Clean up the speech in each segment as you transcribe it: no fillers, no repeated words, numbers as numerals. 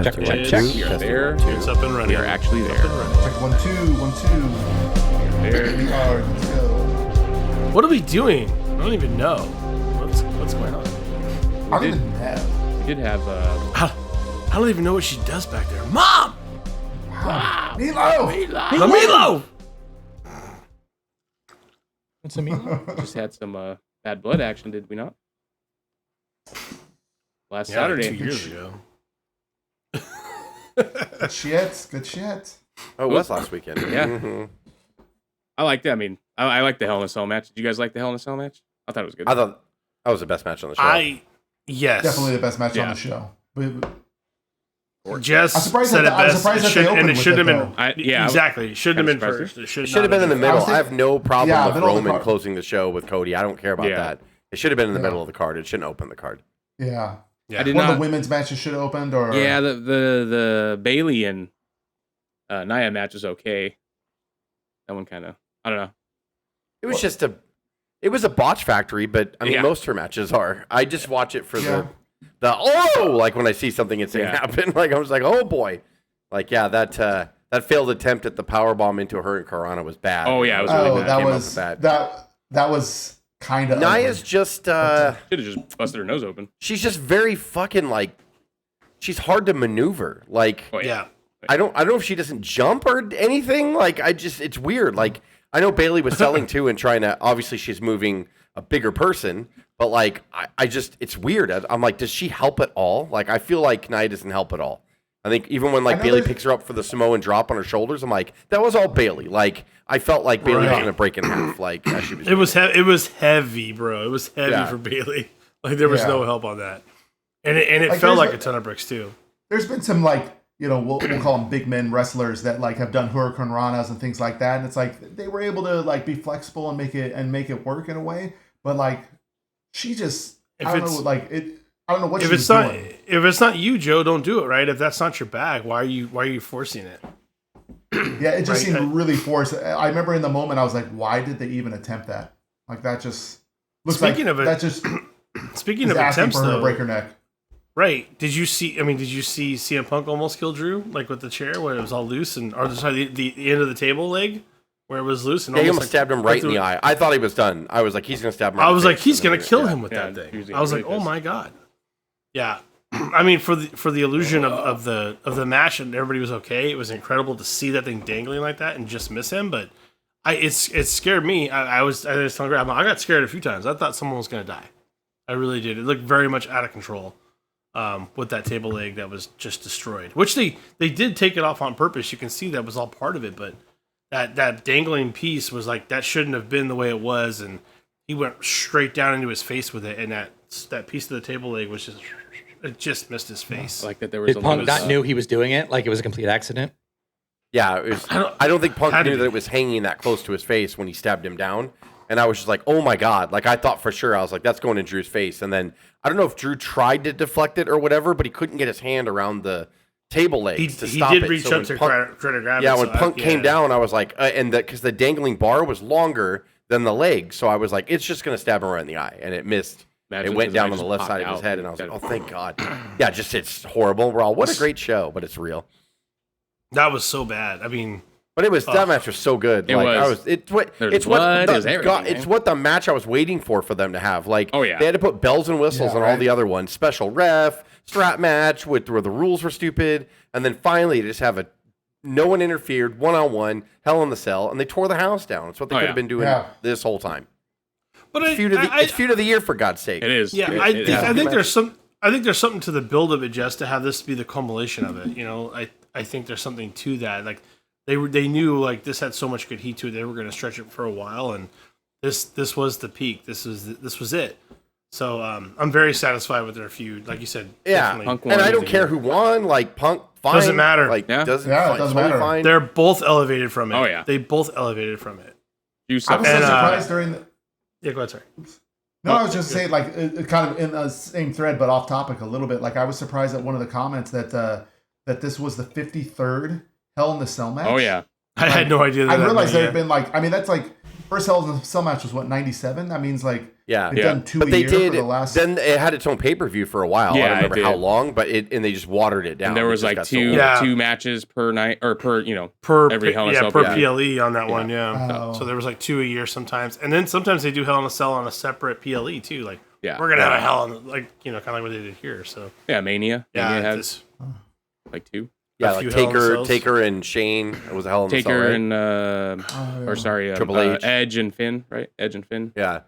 Check. We are there. It's up and running. We are actually there. Check 1 2 1 2. There. We are. Let's go. What are we doing? I don't even know. What's going on? I don't even know. We did have. I don't even know what she does back there. Mom! Wow. Milo! The meatloaf! What's a meatloaf? Just had some bad blood action, did we not? Last Yeah, Saturday. 2 years ago. Good shit. Good shit. Oh, it was last weekend. Yeah. Mm-hmm. I liked it. I mean, I like the Hell in a Cell match. Did you guys like the Hell in a Cell match? I thought it was good. I thought that was the best match on the show. Yes. Definitely the best match on Yeah. the show. Jess I'm surprised said that- it I'm best. surprised that they And opened it with shouldn't it, have been. though. Exactly. It shouldn't have been Kinda first. surprised. It should It should have been in the not middle. I was I have no problem Yeah, with middle of the Roman card. closing the show with Cody. I don't care about Yeah. that. It should have been in the Yeah. middle of the card. It shouldn't open the card. Yeah. Yeah. I did One of not. the women's matches should have opened, or Yeah, the Bailey and Nia match was okay. That one kind of, I don't know. It was just it was a botch factory, but I mean, Yeah. most of her matches are. I just watch it for Yeah. like when I see something insane happen, like I was like, oh boy, like yeah, that failed attempt at the powerbomb into her and Karana was bad. Oh, yeah, it was really bad. that Came up was with that. that was kind of Nia's just Should have just busted her nose open. she's just very fucking like she's hard to maneuver. Like Oh, Yeah. I don't know if she doesn't jump or anything. Like it's weird. Like I know Bailey was selling too and trying to. Obviously, she's moving a bigger person, but like I just it's weird. I'm like, does she help at all? Like I feel like Nia doesn't help at all. I think even when like know Bailey there's- picks her up for the Samoan drop on her shoulders, I'm like, that was all Bailey. Like I felt like Bailey was Right. gonna break in half. Like as she was. It was heavy, bro. It was heavy Yeah. for Bailey. Like there was Yeah. no help on that, and it Like, felt there's like a ton of bricks too. There's been some like we'll call them big men wrestlers that like have done Hurricane Ranas and things like that, and it's like they were able to like be flexible and make it work in a way, but like she just If I don't it's- know like it. I don't know what If she it's was not doing. if it's not you, Joe, don't do it. Right? If that's not your bag, why are you forcing it? Yeah, it just Right. seemed really forced. I remember in the moment I was like, why did they even attempt that? Like that just looks Speaking like of it, that just Speaking is of asking attempts, for her to though, break her neck. right? Did you see CM Punk almost kill Drew, like with the chair where it was all loose, and or sorry, the end of the table leg where it was loose, and Yeah, he almost almost stabbed him right in the eye. I thought he was done. I was like, he's gonna stab him. Right I in was the like, face. he's And gonna then- kill yeah. him with Yeah, that thing. he was I was like, really oh pissed. my god. Yeah, I mean, for the illusion of the match and everybody was okay. It was incredible to see that thing dangling like that and just miss him. But it scared me. I was telling Graham, I got scared a few times. I thought someone was gonna die. I really did. It looked very much out of control with that table leg that was just destroyed. Which they did take it off on purpose. You can see that was all part of it. But that dangling piece was like that shouldn't have been the way it was, and he went straight down into his face with it, and that piece of the table leg was just missed his face. I like that there was Did a Punk loose, not knew he was doing it? Like it was a complete accident? Yeah, it was, I I don't think Punk had to knew be. that it was hanging that close to his face when he stabbed him down. And I was just like, oh my God. Like, I thought for sure, I was like, that's going in Drew's face. And then, I don't know if Drew tried to deflect it or whatever, but he couldn't get his hand around the table legs to he stop did it. reach So up when to try to grab it. yeah, when so Punk came yeah. down, I was like, because the dangling bar was longer than the leg. So I was like, it's just going to stab him right in the eye. And it missed. Imagine It went his down eye on the just left popped side of his out. head. And I was like, oh, thank God. Yeah, just it's horrible. We're all, what a great show, but it's real. That was so bad. I mean, But it was that match was so good. It was. It's what There was it's what blood, the, it was everything, it's man. what the match I was waiting for them to have. Like, Oh, yeah. they had to put bells and whistles Yeah, on all right. the other ones. Special ref, strap match with where the rules were stupid, and then finally they just have a no one interfered, 1-on-1, Hell in the Cell, and they tore the house down. It's what they Oh, could yeah. have been doing Yeah. this whole time. but It's feud of the year, for God's sake. It is. yeah, It- I it think, is. I think there's some. I think there's something to the build of it, just to have this be the culmination of it. You know, I think there's something to that. Like they knew like this had so much good heat to it, they were going to stretch it for a while, and this was the peak. This was it. So I'm very satisfied with their feud. Like you said, Yeah, definitely. Punk and I won don't the care year. who won. Like Punk, fine. Doesn't matter. Like Yeah. doesn't, Yeah, it fine, doesn't totally matter. fine. They're both elevated from it. Oh, yeah. They both elevated from it. You I suck. was so And, surprised during the. Yeah, go ahead, sorry. No, I was just saying, like, kind of in the same thread, but off topic a little bit. Like, I was surprised at one of the comments that that this was the 53rd Hell in the Cell match. Oh yeah. I had no idea. I that realized there many, had been like, I mean, that's like first Hell in the Cell match was what 97. That means like Yeah. They've done 2 But a they year did. for the last. Then it had its own pay-per-view for a while. Yeah, I don't remember it how did. long, but and they just watered it down. And there It was just like got two so old. two matches per night or per every Hell in a yeah, Cell per pay-per-view. PLE on that one, yeah. Oh. So there was like 2 a year sometimes, and then sometimes they do Hell in a Cell on a separate PLE too. Like Yeah. we're gonna have a Hell in kind of like what they did here. So Yeah, Mania. yeah, Mania had it's- like 2. Yeah, a like few Hell in a Cells. Taker and Shane. It was a Hell in a Cell, Taker right? and or sorry, Triple H. Edge and Finn, right? Edge and Finn. Yeah.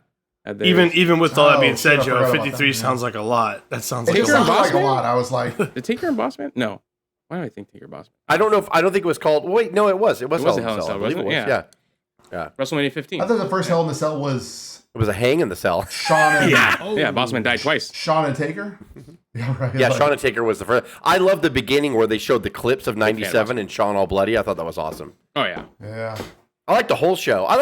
Had theirs. even with all that Oh, being said, shit, I Joe, forgot about 53 that, yeah. sounds like a lot. That sounds It like a just Taker and lot. sounded like a Bossman? lot. I was like, Did Taker and Bossman? No. Why do I think Taker Bossman? I don't know if I don't think it was called. Wait, no, it was. It was It was Hell a in a Cell. I believe it was. wasn't it? Yeah. WrestleMania 15. I thought the first Hell in the Cell was It was a hang in the cell. Sean and Yeah, Bossman died twice. Sean and Taker. Yeah, right. Yeah, like- Shawn and Taker was the first. I love the beginning where they showed the clips of '97 and Shawn all bloody. I thought that was awesome. Oh yeah. Yeah. I like the whole show. I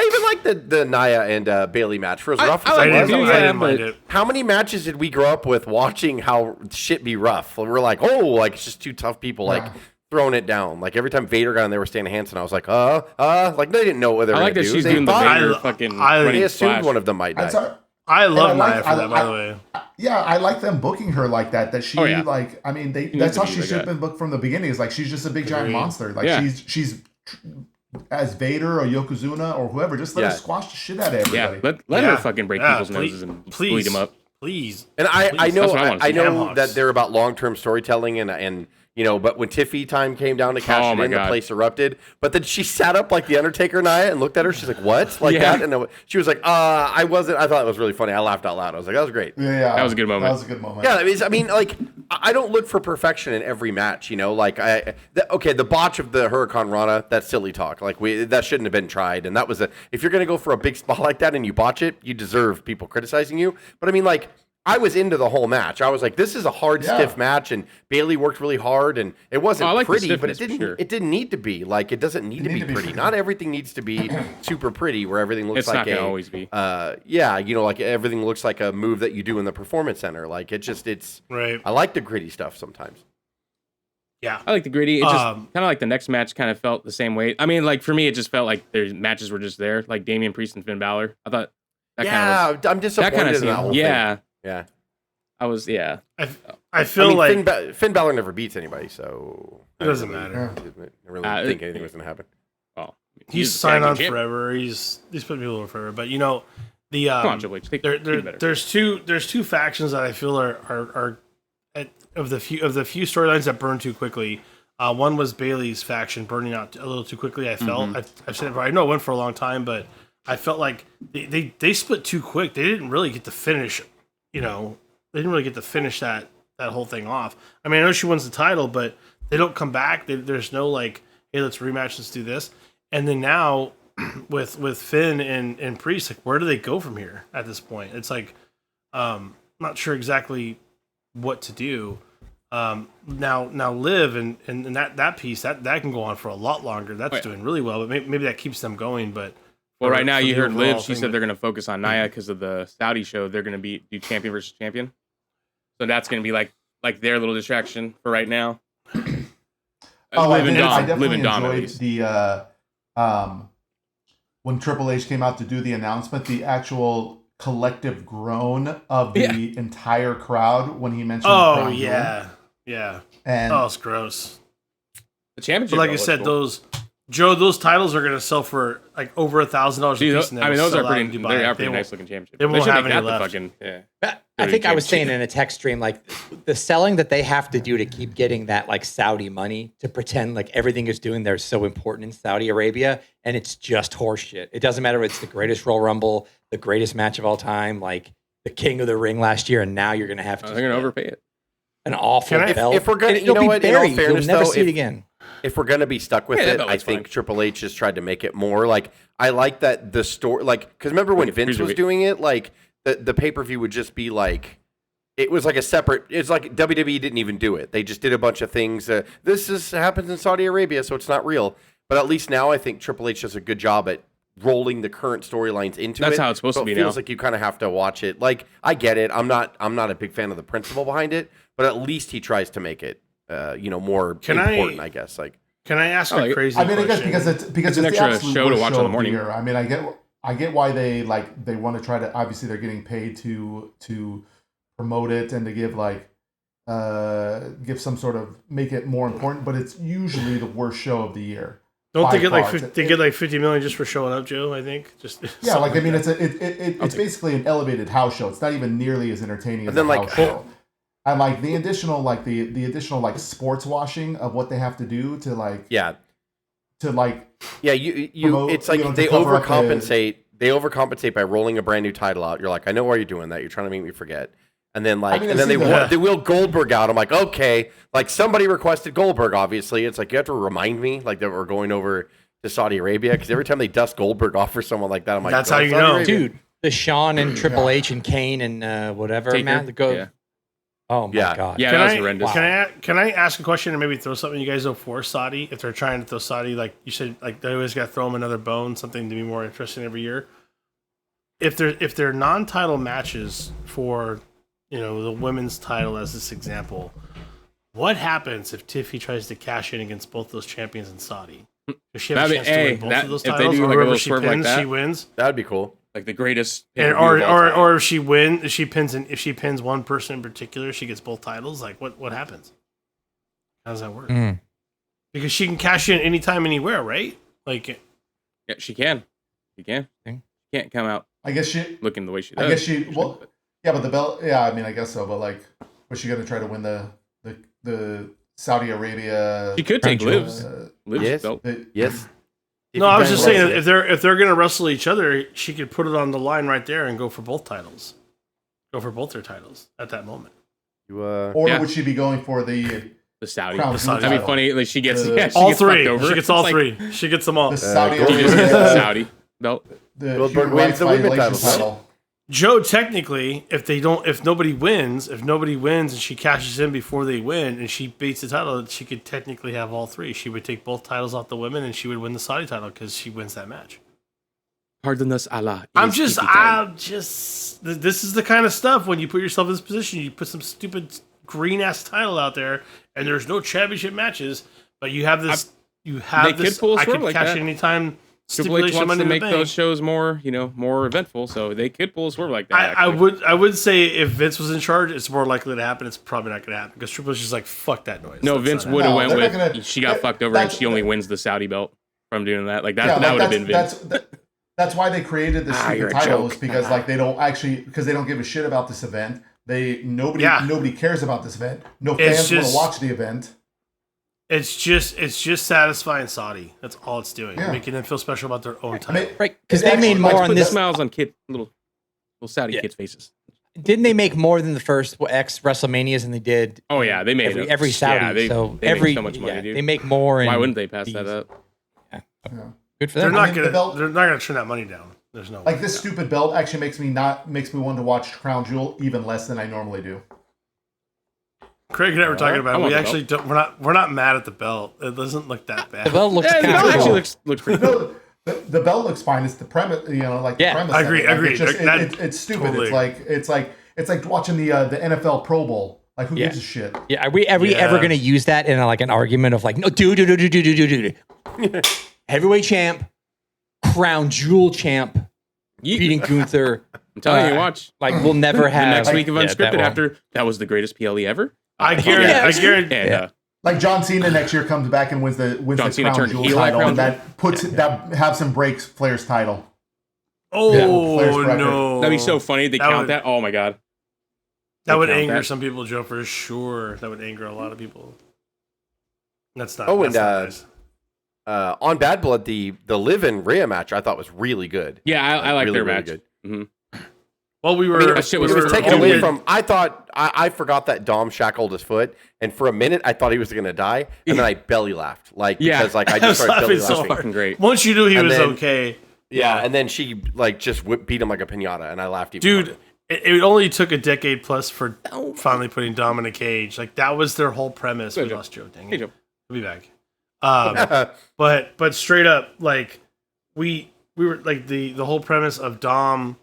even like the Nia and Bailey match for as rough as I it like was. it I too, didn't yeah, mind but- it. How many matches did we grow up with watching how shit be rough? We're like, oh, like it's just two tough people like Yeah. throwing it down. Like every time Vader got in there with Stan Hansen, I was like, like they didn't know what they were I like gonna that do. she's They doing the thought- Vader I- fucking I- running They assumed splash. one of them might die. I love And I Nia like- for that, by the way. Yeah, I like them booking her like that. That she Oh, yeah. like. I mean, needs that's to how be she like should have that. been booked from the beginning. Is like she's just a big giant Agreed. monster. Like Yeah. she's as Vader or Yokozuna or whoever. Just let Yeah. her squash the shit out of Yeah, everybody. let Yeah. her fucking break Yeah, people's please- noses and please. bleed them up. Please. And I Please, know that's what I wanna I see. know Ham that hocks. they're about long-term storytelling and but when Tiffy time came down to cash Oh it my in, the God. place erupted. But then she sat up like the Undertaker Nia and looked at her. She's like, "What?" Like Yeah. that, and she was like, I wasn't." I thought it was really funny. I laughed out loud. I was like, "That was great." Yeah, That was a good moment. That was a good moment. Yeah, I mean, like, I don't look for perfection in every match, Like, the botch of the Hurricane Rana, that's silly talk. Like, that shouldn't have been tried. And that was if you're gonna go for a big spot like that and you botch it, you deserve people criticizing you. But I mean, like, I was into the whole match. I was like, this is a hard, stiff match, and Bailey worked really hard, and it wasn't I like the pretty, but stiffness for sure. it didn't need to be. Like, it doesn't need to be pretty. Not everything needs to be super pretty, where everything looks It's like not gonna always be. like everything looks like a move that you do in the performance center. Like, it's. Right. I like the gritty stuff sometimes. Yeah. I like the gritty. It just Um, kind of like the next match kind of felt the same way. I mean, like for me, it just felt like their matches were just there, like Damian Priest and Finn Balor. I thought that kind of I'm disappointed that kind of in that whole yeah. thing. Yeah. I was I feel like Finn Balor never beats anybody, so It doesn't I really- matter. I really think anything was gonna happen. well, he's the signed tag on team champ. forever. He's put people on forever. But the Come on, Triple H, take there, do better. there's two factions that I feel are of the few storylines that burn too quickly. One was Bailey's faction burning out a little too quickly. I felt I've said it before. I know it went for a long time, but I felt like they split too quick. They didn't really get to finish. They didn't really get to finish that whole thing off. I mean, I know she wins the title, but they don't come back. There's no like, hey, let's rematch, let's do this. And then now with Finn and Priest, like, where do they go from here at this point? It's like, not sure exactly what to do. Now Liv and that piece that can go on for a lot longer. That's doing really well, but maybe that keeps them going. But Well, right now for you the heard overall Liv. She thing, said but- they're going to focus on Nia because of the Saudi show. They're going to do champion versus champion. So that's going to be like their little distraction for right now. Oh, I Liv and Dom, definitely Liv and Dom at enjoyed least. the when Triple H came out to do the announcement, the actual collective groan of the entire crowd when he mentioned. Oh Crown Jewel. yeah. And Oh, it's gross. The championship. But like belt I looks said, cool. those titles are going to sell for like over $1,000 a See, piece. And I mean, those are pretty. in Dubai. They are They pretty won't- nice looking championships. they won't should have make any that the left. fucking yeah. I think I was championship. saying in a text stream, like the selling that they have to do to keep getting that like Saudi money to pretend like everything is doing there is so important in Saudi Arabia, and it's just horseshit. It doesn't matter if it's the greatest Royal Rumble, the greatest match of all time, like the King of the Ring last year, and now you're gonna have to They're going to overpay it. an awful Can I- belt. if we're gonna- And you know it'll be what, in all buried. fairness, You'll never though, see it again. If we're gonna be stuck with Yeah, that it, belt I looks think fine. Triple H just tried to make it more like I like that the story, like because remember when Like a Vince was cruiserweight. doing it, like the pay per view would just be like it was like a separate. It's like WWE didn't even do it; they just did a bunch of things. Happens in Saudi Arabia, so it's not real. But at least now, I think Triple H does a good job at rolling the current storylines into it. That's how it's supposed So to be It feels now. like you kind of have to watch it. Like I get it. I'm not a big fan of the principle behind it, but at least he tries to make it, more important. I guess like. Can I ask Oh, a crazy I mean, I guess question? because it's an the extra absolute show to worst watch in the of morning. year. I mean, I get I get why they want to try to. Obviously, they're getting paid to promote it and to give give some sort of make it more important. But it's usually the worst show of the year. Don't they by get like far. they get like 50 million just for showing up, Joe? I think just Yeah, like I mean, that. it's basically an elevated house show. It's not even nearly as entertaining as And then, a like, house show. And like the additional the additional like sports washing of what they have to do to Yeah. you promote, it's like you know, to they cover up overcompensate. They overcompensate by rolling a brand new title out. You're like, I know why you're doing that. You're trying to make me forget. And then I mean, and then I see they wheel Goldberg out. I'm like, okay, like somebody requested Goldberg. Obviously, it's like you have to remind me like that we're going over to Saudi Arabia because every time they dust Goldberg off for someone like that, I'm like, That's "Go how to you Saudi know." Arabia." Dude, the Shawn and Triple H and Kane and whatever, Taker? man. Go. Yeah. Oh my Yeah. god. Yeah, Can that was I, horrendous. can I ask a question and maybe throw something you guys know for Saudi? If they're trying to throw Saudi, like you said, like they always got to throw them another bone, something to be more interesting every year. If they're non-title matches for, the women's title as this example, what happens if Tiffy tries to cash in against both those champions in Saudi? Does she have a That'd chance be- to hey, win both that- of those if they titles? do Or like a whoever little she swerve like pins, that? she wins. That'd be cool. Like the greatest. And, pay-per-view of all time. or if if she pins one person in particular, she gets both titles. Like what happens? How does that work? Because she can cash in anytime, anywhere, right? Like Yeah, she can. She can. She can't come out I guess she. looking the way she does. I guess she. Well, yeah, but the belt. Yeah, I mean, I guess so. But like, was she going to try to win the Saudi Arabia? She could take Liv's Yes. belt. Yes. no, I was just saying wrestle. if they're gonna wrestle each other, she could put it on the line right there and go for both titles, go for both their titles at that moment. Or Yeah. would she be going for the Saudi. Crown Saudi That'd be title? funny. Like she gets The- yeah, she All gets three. fucked over. She gets It's all like, three. She gets them all. the Saudi Goldberg She just gets Arabia the Saudi belt. the Goldberg human wins rights the women's violation title. Joe, technically, if nobody wins and she cashes in before they win and she beats the title, she could technically have all three. She would take both titles off the women and she would win the Saudi title because she wins that match. Pardon us, Allah. This is the kind of stuff when you put yourself in this position, you put some stupid green ass title out there and there's no championship matches, but you have this, they could pull a I swerve could like cash that. in anytime. Triple H Stipulation wants Money to in the make Bank. those shows more, more eventful, so they could pull a swerve like that. I actually. would say if Vince was in charge, it's more likely to happen. It's probably not going to happen because Triple H is like, fuck that noise. No, That's Vince not would have No, went they're with not gonna- she got fucked over and that's- she only wins the Saudi belt from doing that. Like that, Yeah, that like, would have been Vince. That's why they created the you're stupid a titles joke. because like they don't give a shit about this event. Nobody cares about this event. No It's fans want just- to watch the event. It's just satisfying Saudi. That's all it's doing. Yeah. Making them feel special about their own I title. mean, Right, because it they actually, made like, more on Put this. smiles on little Saudi Yeah. kids' faces. Didn't they make more than the first X WrestleManias than they did? Oh yeah, they made every it. Saudi. Yeah, they make every so much money, dude. they make more. Why in wouldn't they pass that these. up? Good for they're them. not mean, gonna the belt- they're not gonna turn that money down. There's no Like way. this stupid belt actually makes me want to watch Crown Jewel even less than I normally do. Craig and I were talking I about it. want We the actually don't. We're not mad at the belt. It doesn't look that bad. The belt looks Yeah, the kind belt of actually cool. looks pretty cool. No, the belt looks fine. It's the premise, the Yeah, premise. I of agree, it. Like, agreed. It's, just, That- it's stupid. totally. It's like watching the NFL Pro Bowl. Like who Yeah. gives a shit? Yeah, are we ever Yeah. going to use that in like an argument of like, no, do. Heavyweight champ, crown jewel champ, beating Gunther. I'm telling you, watch. Like we'll never The have next week of Yeah, that Unscripted one. after that was the greatest PLE ever. I guarantee. And Like John Cena next year comes back and wins the John Cena Crown turned Jewel heel at title, Crown and that puts that has him breaks Flair's title. Oh Flair's record. no, that'd be so funny. They That count would- that. Oh my god. That would count anger that. some people, Joe, for sure. That would anger a lot of people. That's not. Oh, that's and, not nice. On Bad Blood, the Liv-In Rhea match I thought was really good. Yeah, I like really, their really match. good. Mhm. Well, we were. I mean, that shit was It was for- taken Oh, away yeah. from. I thought I forgot that Dom shackled his foot, and for a minute I thought he was going to die, and then I belly laughed, Yeah. because like I I just was started belly laughing so laughing. hard. Fucking great. Once you knew he And was then- okay, Yeah, and then she like just beat him like a pinata, and I laughed even dude. harder. It only took a decade plus for finally putting Dom in a cage. Like that was their whole premise. Good We job. lost Joe. Dang Hey, it. Joe. He'll be back. But straight up, like we were like the whole premise of Dom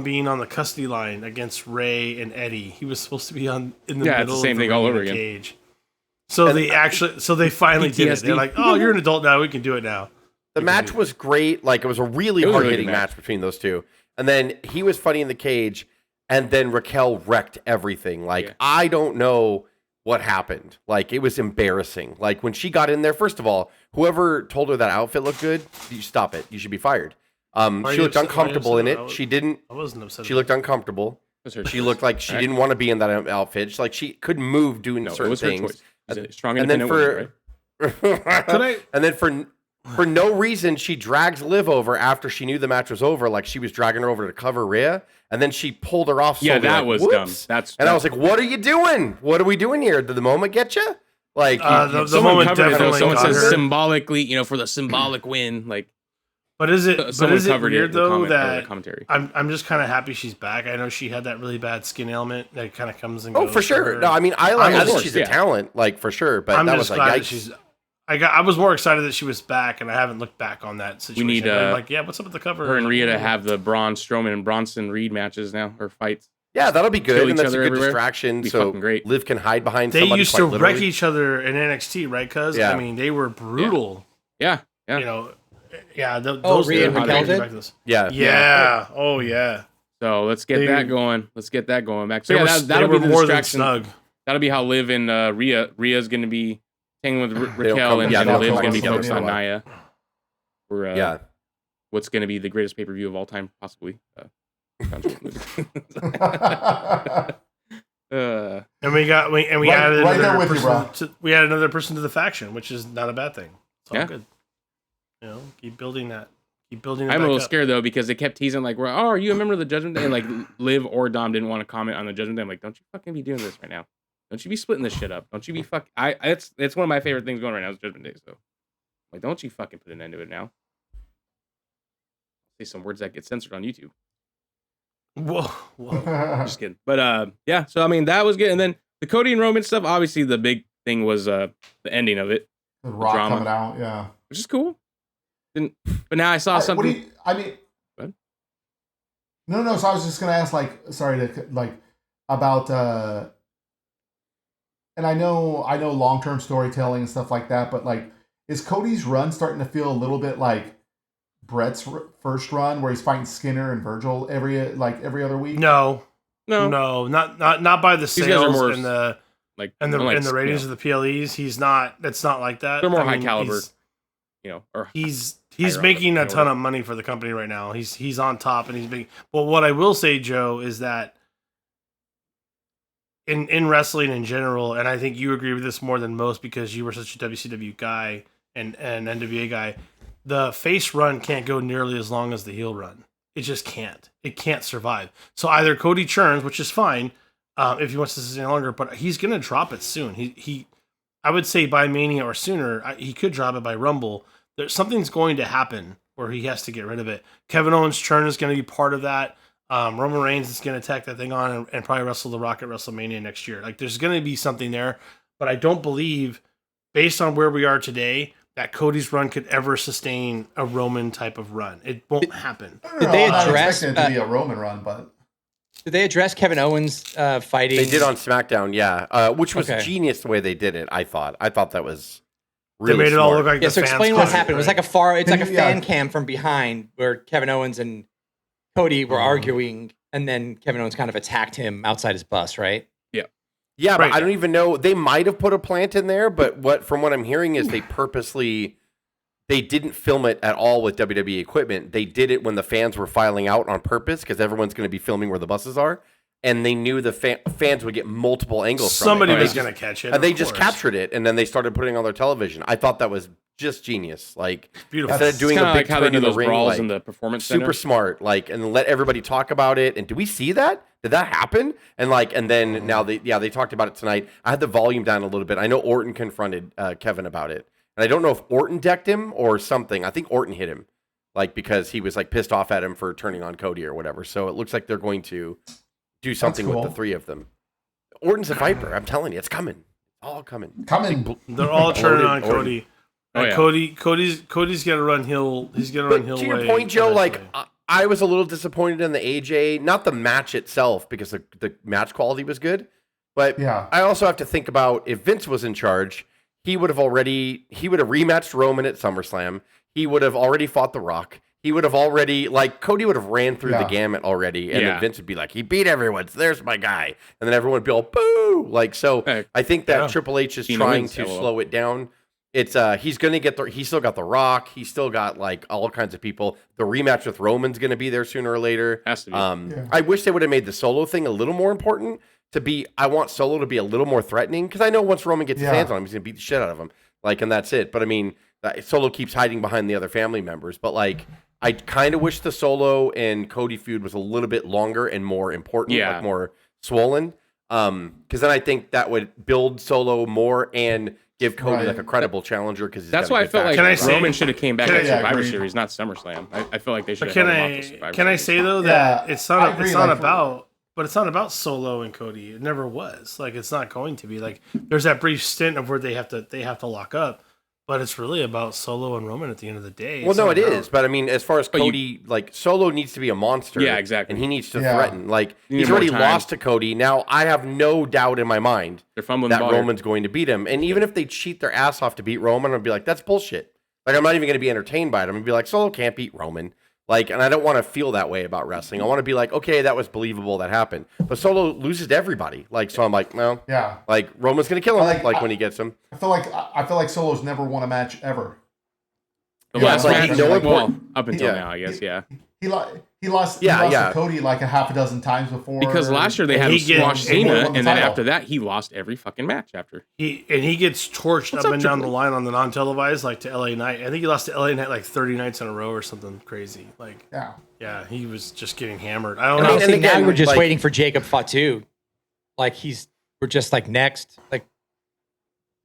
being on the custody line against Ray and Eddie. He was supposed to be in the Yeah, it's the middle same of the thing all ring over in a again. cage. So they finally did it. PTSD. They're like, "Oh, you're an adult now. We can do it now." The match was great. Like, it was a really It was a hard really hitting good match. match between those two. And then he was funny in the cage, and then Raquel wrecked everything. Like, I don't know what happened. Like, it was embarrassing. Like, when she got in there, first of all, whoever told her that outfit looked good, you stop it. You should be fired. She looked uncomfortable in it. I wasn't upset. She looked uncomfortable. She looked like she didn't want to be in that outfit. She, like, she couldn't move doing certain things. Strong And then independent woman, right? and then for no reason, she drags Liv over after she knew the match was over. Like, she was dragging her over to cover Rhea, and then she pulled her off. Yeah, that was dumb. I was like, "What are you doing? What are we doing here? Did the moment get you?" Like, the moment definitely. Someone says her. symbolically, for the symbolic win, like. But is it weird though that commentary. I'm just kind of happy she's back. I know she had that really bad skin ailment that kind of comes and goes. Oh, for sure. No, I mean, I think she's a talent, like, for sure. But that was like, she's. I was more excited that she was back, and I haven't looked back on that situation. We need what's up with the cover? Her and Rhea to have the Braun Strowman and Bronson Reed matches now, or fights. Yeah, that'll be good, and that's a good everywhere. distraction. Be So great. Liv can hide behind. They somebody used to wreck each other in NXT, right? Because I mean, they were brutal. Yeah. Those Rhea and Raquel did? Yeah. Oh yeah. So let's get that going. Let's get that going back. So that'll be the more distraction. than snug. That'll be how Liv and Rhea's going to be hanging with Raquel, and they'll Liv's come going to be together. focused on Nia. For what's going to be the greatest pay per view of all time, possibly. And we added right there another with you, bro. person. We added another person to the faction, which is not a bad thing. It's all good. Keep building that. I'm a little scared though because they kept teasing like, are you a member of the Judgment Day? And like Liv or Dom didn't want to comment on the Judgment Day. I'm like, don't you fucking be doing this right now. Don't you be splitting this shit up. Don't you be it's one of my favorite things going right now is Judgment Day. So like, don't you fucking put an end to it now. Say some words that get censored on YouTube. Whoa. Just kidding. But so I mean that was good. And then the Cody and Roman stuff, obviously the big thing was the ending of it. The Rock drama coming out, yeah. Which is cool. But now I saw something. No. So I was just gonna ask, about, and I know long-term storytelling and stuff like that, but like, is Cody's run starting to feel a little bit like Brett's first run, where he's fighting Skinner and Virgil every other week? No, not by the sales more, and the ratings of the PLEs. He's not. That's not like that. They're more high caliber. Or he's making a ton of money for the company right now. He's on top, and he's big. But what I will say, Joe, is that in wrestling in general, and I think you agree with this more than most because you were such a WCW guy and NWA guy, the face run can't go nearly as long as the heel run. It just can't. It can't survive. So either Cody churns, which is fine if he wants to sustain longer, but he's going to drop it soon. He I would say by Mania or sooner. He could drop it by Rumble. Something's going to happen where he has to get rid of it. Kevin Owens' churn is going to be part of that. Roman Reigns is going to tack that thing on and probably wrestle The Rock at WrestleMania next year. Like, there's going to be something there, but I don't believe, based on where we are today, that Cody's run could ever sustain a Roman type of run. It won't happen. Did they address it to be a Roman run? But did they address Kevin Owens fighting? They did on SmackDown, yeah, which was genius the way they did it. I thought that was. Really they made it all look like so explain what happened. It was like a fan cam from behind where Kevin Owens and Cody were arguing, and then Kevin Owens kind of attacked him outside his bus, right? Yeah, right. But I don't even know. They might have put a plant in there, but from what I'm hearing is they didn't film it at all with WWE equipment. They did it when the fans were filing out on purpose because everyone's going to be filming where the buses are. And they knew the fans would get multiple angles from it. Somebody was going to catch it. And they just captured it, and then they started putting it on their television. I thought that was just genius. Like, beautiful. Instead of doing a big how they turn do in the those ring, brawls in the performance center. Super smart. Like, and let everybody talk about it. And do we see that? Did that happen? And then now they talked about it tonight. I had the volume down a little bit. I know Orton confronted Kevin about it, and I don't know if Orton decked him or something. I think Orton hit him, like, because he was like pissed off at him for turning on Cody or whatever. So it looks like they're going to do something with the three of them. Orton's a Viper. I'm telling you, it's coming. It's all coming. They're all turning on Cody. Oh, yeah. Cody's gonna run heel. He's gonna run heel. To your point, Joe, like I was a little disappointed in the AJ, not the match itself because the match quality was good, but I also have to think about if Vince was in charge, he would have rematched Roman at SummerSlam. he would have already fought The Rock. He would have already, like, Cody would have ran through the gamut already. And then Vince would be like, he beat everyone. So there's my guy. And then everyone would be all, boo. Like, so I think that Triple H is trying to slow it down. It's he's going to get he's still got The Rock. He's still got, like, all kinds of people. The rematch with Roman's going to be there sooner or later. Has to be. I wish they would have made the Solo thing a little more important. I want Solo to be a little more threatening. Because I know once Roman gets his hands on him, he's going to beat the shit out of him. Like, and that's it. But, I mean, Solo keeps hiding behind the other family members. But, like, I kind of wish the Solo and Cody feud was a little bit longer and more important, like more swollen. Because then I think that would build Solo more and give Cody like a credible challenger. Because that's why I felt like Roman should have came back at Survivor Series, not SummerSlam. I feel like they should. Can I say though that it's not about Solo and Cody. It never was. Like, it's not going to be. Like, there's that brief stint of where they have to lock up. But it's really about Solo and Roman at the end of the day. Well, no, it is. But I mean, as far as Cody, like, Solo needs to be a monster. Yeah, exactly. And he needs to threaten. Like, he's already lost to Cody. Now, I have no doubt in my mind that Roman's going to beat him. And even if they cheat their ass off to beat Roman, I'll be like, that's bullshit. Like, I'm not even going to be entertained by it. I'm going to be like, Solo can't beat Roman. Like, and I don't want to feel that way about wrestling. I want to be like, okay, that was believable, that happened. But Solo loses to everybody. Like, so I'm like, well, like, Roman's gonna kill him. Like when he gets him. I feel like Solo's never won a match ever. The last match, up until now, I guess, He lost to Cody like a half a dozen times before. Because last year they had him squash Cena, and then after that he lost every fucking match after. He gets torched up and down the line on the non-televised, like to LA Knight. I think he lost to LA Knight like 30 nights in a row or something crazy. Like, he was just getting hammered. I don't know. And now we're just waiting for Jacob Fatu. Like we're just like next, like.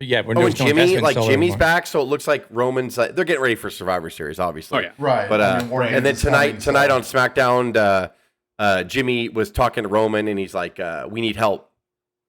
Yeah, we're and Jimmy's back, so it looks like Roman's. They're getting ready for Survivor Series, obviously. Oh yeah, right. But and then tonight on SmackDown, Jimmy was talking to Roman, and he's like, "We need help."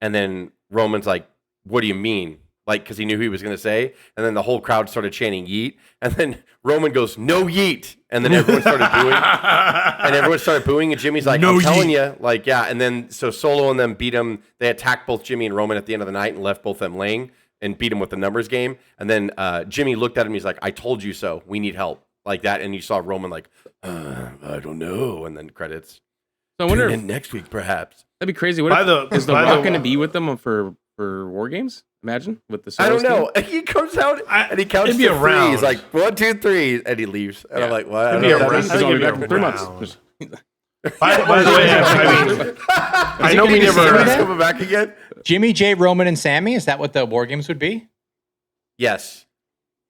And then Roman's like, "What do you mean?" Like, because he knew who he was going to say. And then the whole crowd started chanting "Yeet," and then Roman goes, "No yeet," and then everyone started booing. And Jimmy's like, "I'm telling you, like, yeah." And then so Solo and them beat him. They attacked both Jimmy and Roman at the end of the night and left both of them laying. And beat him with the numbers game. And then Jimmy looked at him. He's like, "I told you so. We need help." Like that. And you saw Roman like, "I don't know." And then credits. So I wonder if next week, perhaps. That'd be crazy. Is the Rock going to be with them for War Games? Imagine with the Solo I don't know. Team? He comes out and he counts to three. He's like 1, 2, 3, and he leaves. And I'm like, what? It'd be around. 3 months. By the way, I know we never coming back again. Jimmy, Jay, Roman, and Sammy. Is that what the War Games would be? Yes.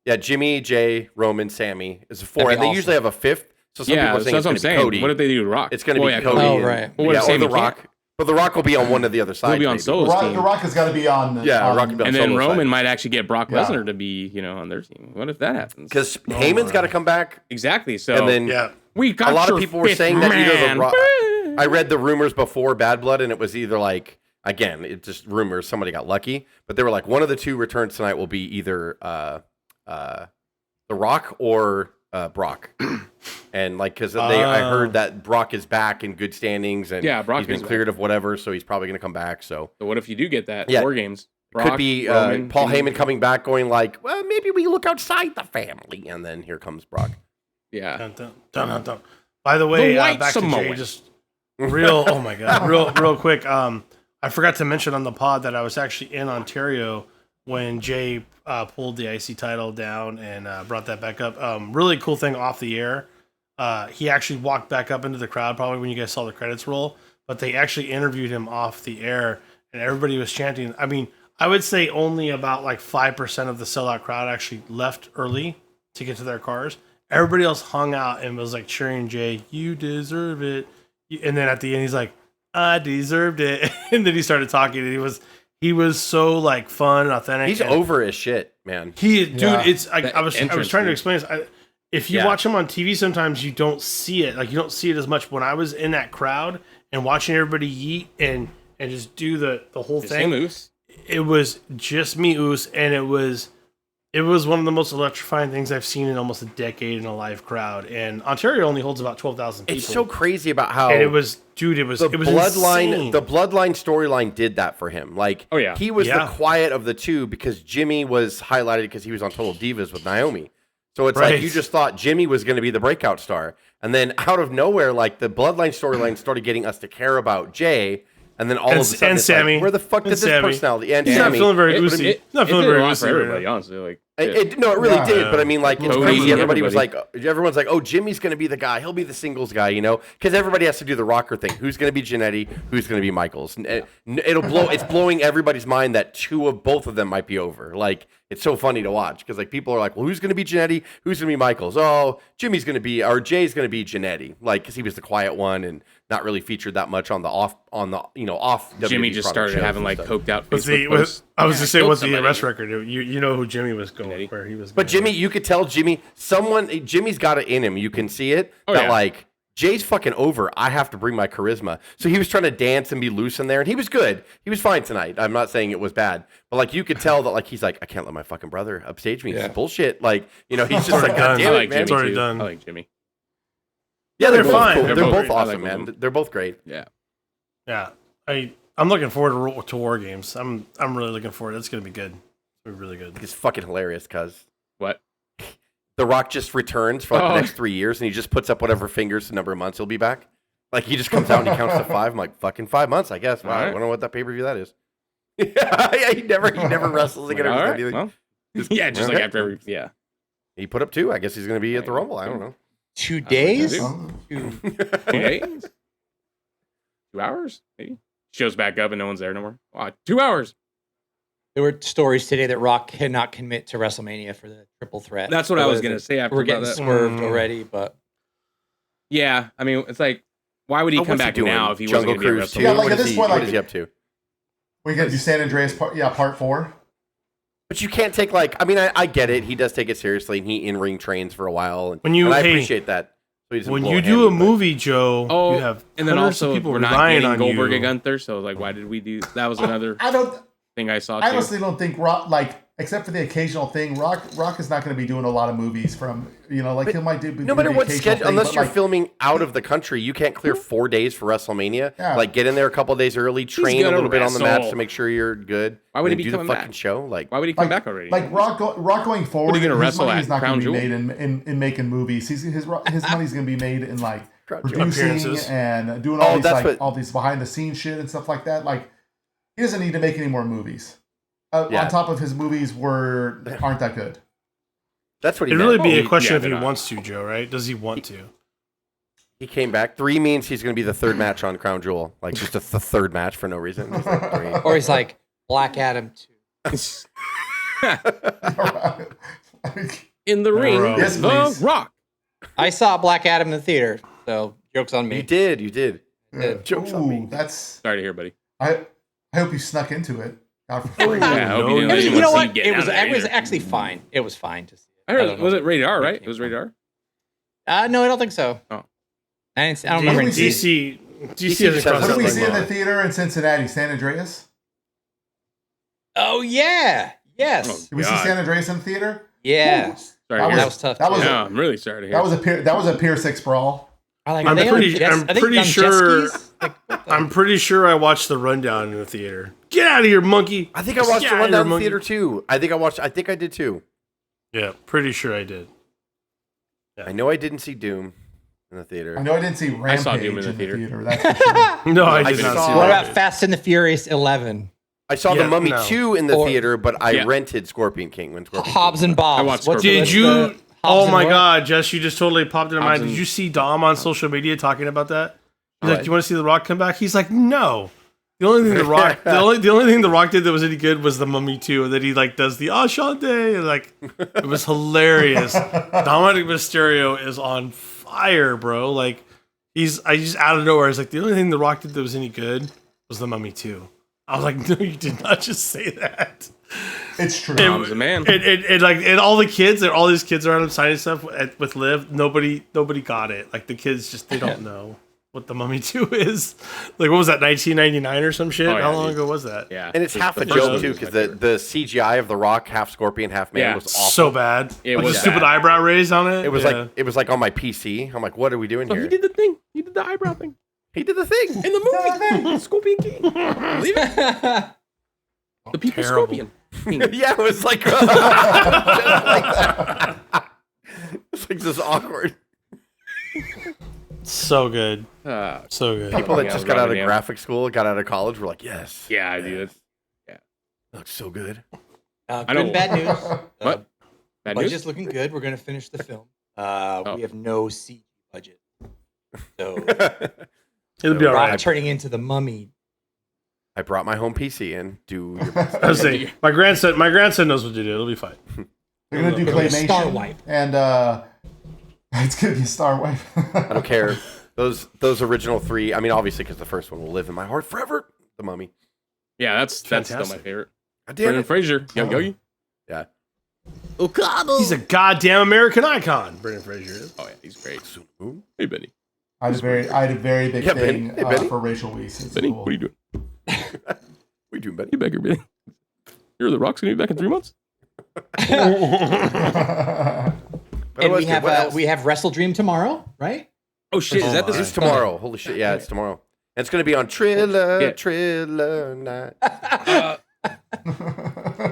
Yeah, Jimmy, Jay, Roman, Sammy is a 4, and they usually have a 5th. So some people are saying that's what I'm saying. Cody. What if they do Rock? It's going to be Cody. Oh, right. Or The Rock. But The Rock will be on one of the other sides. He'll be on Solo's team. The Rock has got to be on. Rock will be on and then Solo's Roman side. might actually get Brock Lesnar to be, on their team. What if that happens? Because Heyman's got to come back. Exactly. So and then we got a lot of people were saying that either The Rock. I read the rumors before Bad Blood, and it was either like, again, it's just rumors. Somebody got lucky, but they were like, one of the two returns tonight will be either The Rock or Brock. And like, because I heard that Brock is back in good standings, and Brock he's been cleared of whatever, so he's probably going to come back. So what if you do get that War Games? Brock, could be Roman, Paul Heyman coming back, going like, well, maybe we look outside the family, and then here comes Brock. Yeah. Dun, dun, dun, dun, dun. By the way, back to Jay, just real. Oh my god, real quick. I forgot to mention on the pod that I was actually in Ontario when Jay pulled the IC title down and brought that back up. Really cool thing off the air. He actually walked back up into the crowd, probably when you guys saw the credits roll, but they actually interviewed him off the air, and everybody was chanting. I mean, I would say only about like 5% of the sellout crowd actually left early to get to their cars. Everybody else hung out and was like cheering Jay, "You deserve it." And then at the end, he's like, "I deserved it." And then he started talking, and he was so like fun and authentic. He's over his shit, man. It's I was trying to explain this. If you watch him on TV, sometimes you don't see it. Like, you don't see it as much. When I was in that crowd and watching everybody yeet and just do the whole thing, it was just me, Oos, and it was one of the most electrifying things I've seen in almost a decade in a live crowd. And Ontario only holds about 12,000 people. It's so crazy about how it was bloodline. insane. The bloodline storyline did that for him. Like, he was the quiet of the two because Jimmy was highlighted because he was on Total Divas with Naomi. So it's like you just thought Jimmy was going to be the breakout star. And then out of nowhere, like the Bloodline storyline started getting us to care about Jay. And then all of a sudden, it's Sammy. Like, where the fuck did this personality? And he's Sammy. not feeling very oozy. It Not feeling did a very lot oozy. for everybody, honestly. Like, It really did, but I mean, like, it's Totally. crazy. Everyone's Everybody. like, oh, Jimmy's going to be the guy. He'll be the singles guy, you know? Because everybody has to do the rocker thing. Who's going to be Jannetty? Who's going to be Michaels? And it'll blow. It's blowing everybody's mind that both of them might be over. Like, it's so funny to watch because like people are like, well, who's going to be Jannetty? Who's going to be Michaels? Oh, Jay's going to be Jannetty, like because he was the quiet one and not really featured that much on the off Jimmy WWE just product started shows having and like stuff. coked out I was Facebook going posts. to say, what's the somebody. arrest record? You know who Jimmy was going, where he was going. But Jimmy, you could tell Jimmy's got it in him. You can see it. Oh, that yeah. like Jay's fucking over. I have to bring my charisma. So he was trying to dance and be loose in there, and he was good. He was fine tonight. I'm not saying it was bad, but like you could tell that like he's like, I can't let my fucking brother upstage me. This is bullshit. Like he's just like, God done. damn I it, like man. Jimmy It's already too. done. I like Jimmy. Yeah, They're both fine. cool. They're They're both both great. I awesome, like man. them. They're both great. Yeah. Yeah, I'm looking forward to War Games. I'm really looking forward. It's gonna be good. It's gonna be really good. It's fucking hilarious, cuz What? The Rock just returns for like Oh. the next 3 years, and he just puts up whatever fingers the number of months he'll be back. Like he just comes out and he counts to 5. I'm like, fucking 5 months, I guess. Wow, All right. I don't know what that pay per view that is. yeah, he never wrestles again. All Or right. anything. Well, yeah, just like Okay. after every He put up 2. I guess he's going to be at the Rumble. I don't know. 2 days? do. Two- 2 days, 2 hours, maybe. Shows back up and no one's there no more. 2 hours. There were stories today that Rock cannot commit to WrestleMania for the triple threat. That's what I was gonna say after We're about getting that. swerved already, but Yeah, I mean, it's like, why would he come What's back doing? now if he Jungle wasn't going to be Cruise a 2? Yeah, WrestleMania? like, What at is this he- point, what like- is he up to? We got to do San Andreas part 4. But you can't take like, I mean, I get it. He does take it seriously, and he in-ring trains for a while. And, When you- and I hey, appreciate that. So he doesn't When blow you a do a hammy, but- movie, Joe, Oh, you have and then hundreds of also people we're not relying getting on Goldberg you. and Gunther, so like, why did we do? That was another I don't. thing I saw I too. honestly don't think Rock, like, except for the occasional thing, Rock is not going to be doing a lot of movies from, like he might do. No matter the what occasional schedule, thing, unless but, you're like, filming out of the country, you can't clear 4 days for WrestleMania. Yeah. Like, get in there a couple days early, train a gonna little bit on the match wrestle. to make sure you're good. Why would and he be do the coming fucking back? show? Like, Why would he come back already? Like Rock going forward, he gonna his wrestle money at is not Crown going to be Jewel? made in making movies. His money's going to be made in like Crown Jewel. producing Appearances. and doing Oh, all these that's like what- all these behind the scenes shit and stuff like that. Like he doesn't need to make any more movies. Yeah. On top of his movies aren't that good. that's what he It'd meant. really be a Oh, question yeah, if he they're not. wants to, Joe. Right? Does he want to? He came back. 3 means he's going to be the third match on Crown Jewel. Like, just the third match for no reason. It's like 3. or he's like Black Adam 2. Like, In the ring, Yes, the please. Rock. I saw Black Adam in the theater, so joke's on me. You did. Joke's on me. ooh, that's. Sorry to hear, buddy. I hope you snuck into it. God, for free. Yeah, I hope no, you didn't you let You anyone know see what? get It down was there it was either. actually fine. It was fine to see. I don't heard. know. Was it rated R? Right? It was rated R. No, I don't think so. Oh. I don't remember. we any see- DC has just a has What did we Something see in the wrong. theater in Cincinnati? San Andreas? Oh yeah, yes, Oh. Did we see God. San Andreas in the theater? yeah. Sorry That to hear. That was tough. that too. was- Yeah, I'm really sorry to hear. That was a Pier 6 brawl. I'm I'm pretty sure- Like, I'm pretty sure I watched the rundown in the theater. Get out of here, monkey! I think I watched Get the out of rundown in here, the theater monkey. too. I think I did too. Yeah, pretty sure I did. I know I didn't see Doom in the theater. I know I didn't see Rampage saw Doom in the theater. That's for sure. No, I I did not saw- see what that. about Fast and the Furious 11? I saw Yeah, The Mummy no. 2 in the Or- theater, but I Yeah. rented Scorpion King when Scorpion Hobbs King and Bobs. I watched What's Scorpion. what's Did you? the- Hobbs Oh and my what? God, Jess! You just totally popped into Hobbs mind. Did and- you see Dom on social media talking about that? He's What? like, "Do you want to see The Rock come back?" He's like, "No." The only thing the only thing The Rock did that was any good was the Mummy 2, and then he like does the Ashante, and like it was hilarious. Dominic Mysterio is on fire, bro. Like I just out of nowhere. It's like the only thing The Rock did that was any good was the Mummy 2. I was like, no, you did not just say that. It's true. Dom's a man. And all the kids, all these kids around him signing stuff with Liv. Nobody got it. Like the kids just they don't know what the Mummy 2 is. Like what was that, 1999 or some shit? Oh, yeah, How long dude. ago was that? Yeah, And it's half a the first joke one too, was my because the favorite. CGI of The Rock, half Scorpion, half man, Yeah. was awful. So bad. It Like was the stupid bad. eyebrow raise on it. It was Yeah. like on my PC. I'm like, what are we doing So here? he did the thing. He did the eyebrow thing He did the thing. in the movie. Scorpion King. Believe it? The people Terrible. Scorpion. Yeah, it was like, just like that. It's like this awkward. So good. So good. People that Yeah, just got out of Rotterdam. graphic school, got out of college, were like, yes. Yeah, I do. Looks so good. I Good know. and bad news. What? Bad news? Budget's looking good. We're going to finish the film. We have no CG budget. So It'll be all Rock right. turning into the mummy. I brought my home PC in. Do your best. I was saying, my grandson knows what to do. It'll be fine. They're gonna do It'll be claymation. Star Wipe. And it's gonna be Star Wipe. I don't care. Those original 3. I mean, obviously, because the first one will live in my heart forever. The Mummy. Yeah, that's still my Fantastic. favorite. God damn Brendan it. Fraser, Young Yogi. Yeah. He's a goddamn American icon. Brendan Fraser is. Oh yeah, he's great. Ooh. Hey Benny. I had a very big Yeah, thing Benny. Hey, Benny. for Rachel Weisz. It's Benny, cool. what are you doing? What are you doing, Benny? Get back here, Benny. You're the Rock's gonna be back in 3 months. But it And was we good. have What else? we have Wrestle Dream tomorrow, right? Oh shit, is that It's this? tomorrow. Holy shit. Yeah, it's tomorrow. And it's going to be on Triller Night.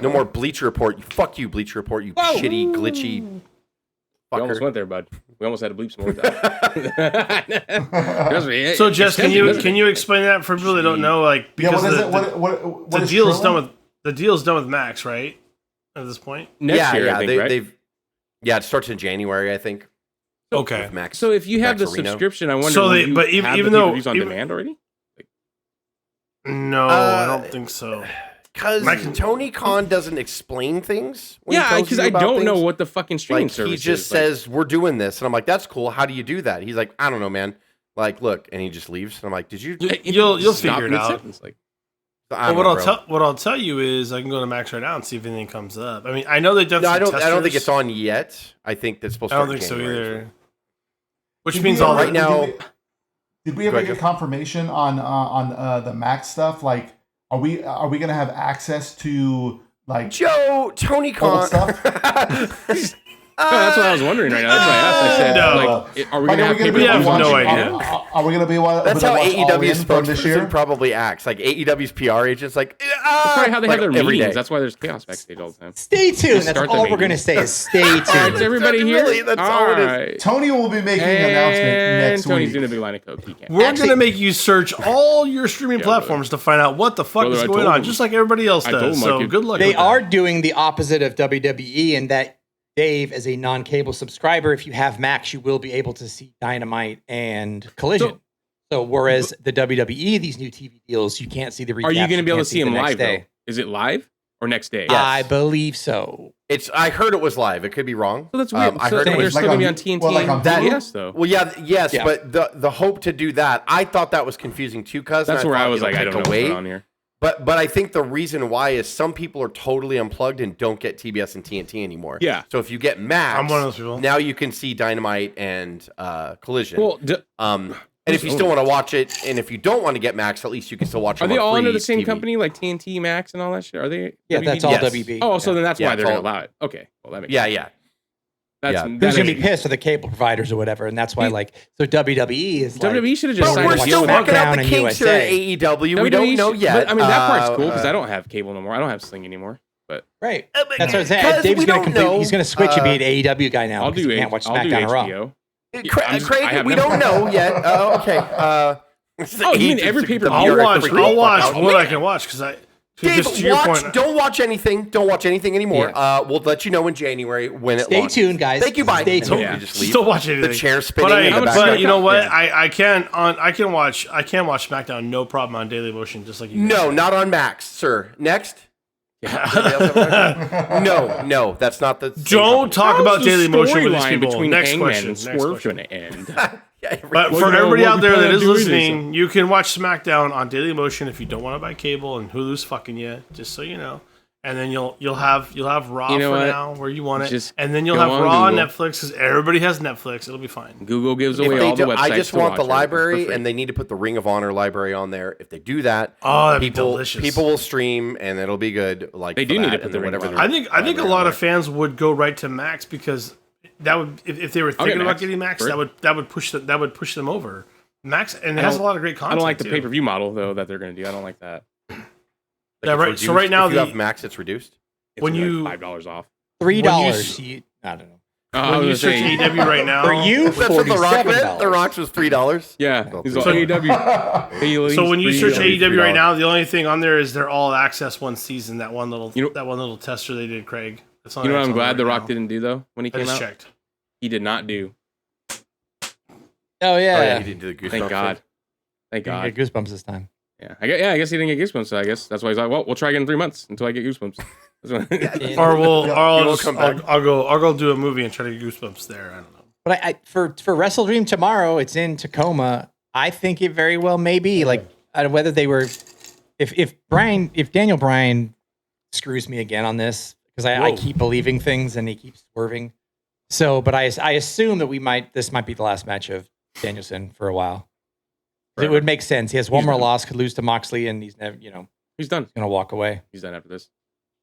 No more Bleacher Report. Fuck you, Bleacher Report, you shitty, glitchy We almost fucker. went there, bud. We almost had to bleep some more. Trust me, So, it's Jess, can tempting, you isn't can it? you explain that for people that don't know? Like, Yeah, because what is the, it? What the is deal's Trilla? done with the deal's done with Max, right? At this point. Next year, I think, right? they've it starts in January, I think. Okay. With Max. So if you have the Max Areno. subscription, I wonder. So will they- you but have even the though- pay-per-views on even- demand already? No, I don't think so. Because Max- Tony Khan doesn't explain things. when he Yeah, tells because you I about don't know things. what the fucking streaming Like, service he just is. Like, says, we're doing this. And I'm like, that's cool. How do you do that? He's like, I don't know, man. Like, look. And he just leaves. And I'm like, did you? You'll stop figure it out. mid-sentence, Like, I Well, don't know, bro. what I'll tell you is I can go to Max right now and see if anything comes up. I mean, I know they've done. No, some I don't think testers. it's on yet. I think that's supposed I to don't start think in so January. either. Which Did means we all ever- right now- Did we ever Go ahead, get confirmation on the Max stuff? Like, are we gonna have access to like Joe, Tony old Khan. stuff? no, that's what I was wondering right now. That's what I asked. I said, No. like, are we Like, gonna have be pay-per-views have on no demand? idea. Are we gonna be able That's to how watch All AEW's In from this year? spokesperson probably acts. Like AEW's PR agent's like, That's probably how they like, have their every meetings. day. That's why there's chaos backstage all the time. Stay tuned. That's Start the all we're meeting. going to say is stay All right, tuned. is everybody here? Really, that's all it is. right. Tony will be making an announcement And next Tony's week. doing a big line of coke. He can't. We're Actually- gonna make you search all your streaming Yeah, platforms to find out what the fuck Brother, is I going told on, him. just like everybody else I told does. him I So could- good luck. They with are that. doing the opposite of WWE in that Dave, as a non-cable subscriber, if you have Max, you will be able to see Dynamite and Collision. So whereas the WWE, these new TV deals, you can't see the recaps. Are you going to be able to can't see the him next live day. though? Is it live or next day? Yes. I believe so. I heard it was live. It could be wrong. So that's weird. I so heard it they're was still like going to be on- on TNT well, like on and Hulu? TBS though. Well, yes, Yeah. but the hope to do that, I thought that was confusing too, cuz. That's where I was like, I don't know what's away. going on here. But I think the reason why is some people are totally unplugged and don't get TBS and TNT anymore. Yeah. So if you get Max, I'm one of those people. now you can see Dynamite and Collision. Well, and if you still want to watch it, and if you don't want to get Max, at least you can still watch. are them they on all under free the same TV. company, like TNT, Max, and all that shit? Are they? Yeah, WB? that's all Yes. WB. Oh, so then that's Yeah, why they're it's going to all- allow it. Okay, well that makes Yeah, sense. yeah. That's Yeah. that Who's going to makes- be pissed for the cable providers or whatever, and that's why, like, so WWE is like, WWE should have just But signed we're a watch still deal with SmackDown working out the and kinks here at USA. AEW. We don't know yet. But, I mean, that part's cool because I don't have cable no more. I don't have Sling anymore. But right. but That's what I'm saying. because Dave's we going don't to know, he's going to switch and be an AEW guy now. I'll because do he can't watch I'll do SmackDown or Raw. HBO. Craig, I have we no- don't know yet. Okay. Oh, you mean every pay-per-view? I'll watch. Freaking I'll watch fuck out. what I can watch because I. Dave, Just to your watch, point, don't watch anything. Don't watch anything anymore. Yeah. We'll let you know in January when it Stay launches. tuned, guys. Thank you. Bye. Stay And tuned. you just leave. still watch anything. The chair spinning But in the How much back. is But it? you know what? Yeah. I can watch SmackDown no problem on Daily Motion just like you. No, guys. not on Max, sir. Next. No, that's not the. same Don't company. talk about How's the Daily Motion with these storyline people. between Next Hangman question. and Next Swerve question. going to end. Yeah, But Well, for you know, everybody what out we there plan that on is doing is, listening, you can watch SmackDown on Daily Motion if you don't want to buy cable and Hulu's fucking you, just so you know. And then you'll have Raw You know for what? now where you want it, Just and then you'll go have on Raw on Google. Netflix because everybody has Netflix. It'll be fine. Google gives If away they all the do, websites. I just to want watch the everything library, for free. and they need to put the Ring of Honor library on there. If they do that, Oh, that'd be people delicious. people will stream, and it'll be good. Like They for do need that, to put and the then Ring of whatever. Honor. I think a lot of fans would go right to Max because that would if they were I'll get thinking about Max. getting Max, Sure. that would push them over. Max and it has a lot of great I content. don't like the too. pay-per-view model though that they're going to do. I don't like that. Like, Yeah, it's right. reduced. So right now if you the have Max, it's reduced. It's When like you- $5 off. $3. When you- I don't know. When you search AEW right now, For you, That's what The Rock meant. $47. The Rock's was $3. Yeah. Well, He's so- like, AEW. Bailey's so when you search free. AEW right now, the only thing on there is their all access one season. That one little You know- that one little tester they did, Craig. That's all You know what that's I'm on glad there The right Rock now. didn't do, though, when he I came just out? checked. He did not do. Oh Oh, yeah, yeah, he didn't do the Goosebumps. Thank God. Thank you God. get goosebumps this time. Yeah, I guess he didn't get goosebumps. So I guess that's why he's like, well, we'll try again in 3 months until I get goosebumps. That's what- I'll go do a movie and try to get goosebumps there. I don't know. But for Wrestle Dream tomorrow, it's in Tacoma. I think it very well may be like whether they were, if Daniel Bryan screws me again on this because I keep believing things and he keeps swerving. So, but I assume that this might be the last match of Danielson for a while. It would make sense. He has one more loss, could lose to Moxley, and he's never, he's done. gonna walk away. He's done after this.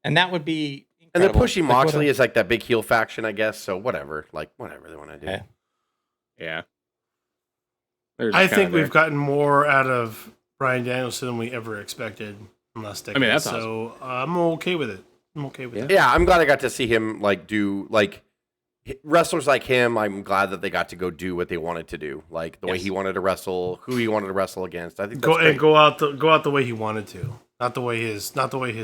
And that would be And they're incredible. pushing Like, what Moxley a- as like that big heel faction, I guess. So whatever they want to do. Yeah. Yeah. They're just I kinda think there. we've gotten more out of Bryan Danielson than we ever expected last decade. that's so I'm okay with it. I'm okay with it. Yeah, I'm glad I got to see him like do like wrestlers like him. I'm glad that they got to go do what they wanted to do, like the way he wanted to wrestle, who he wanted to wrestle against. I think that's great. Go out the way he wanted to, not the way his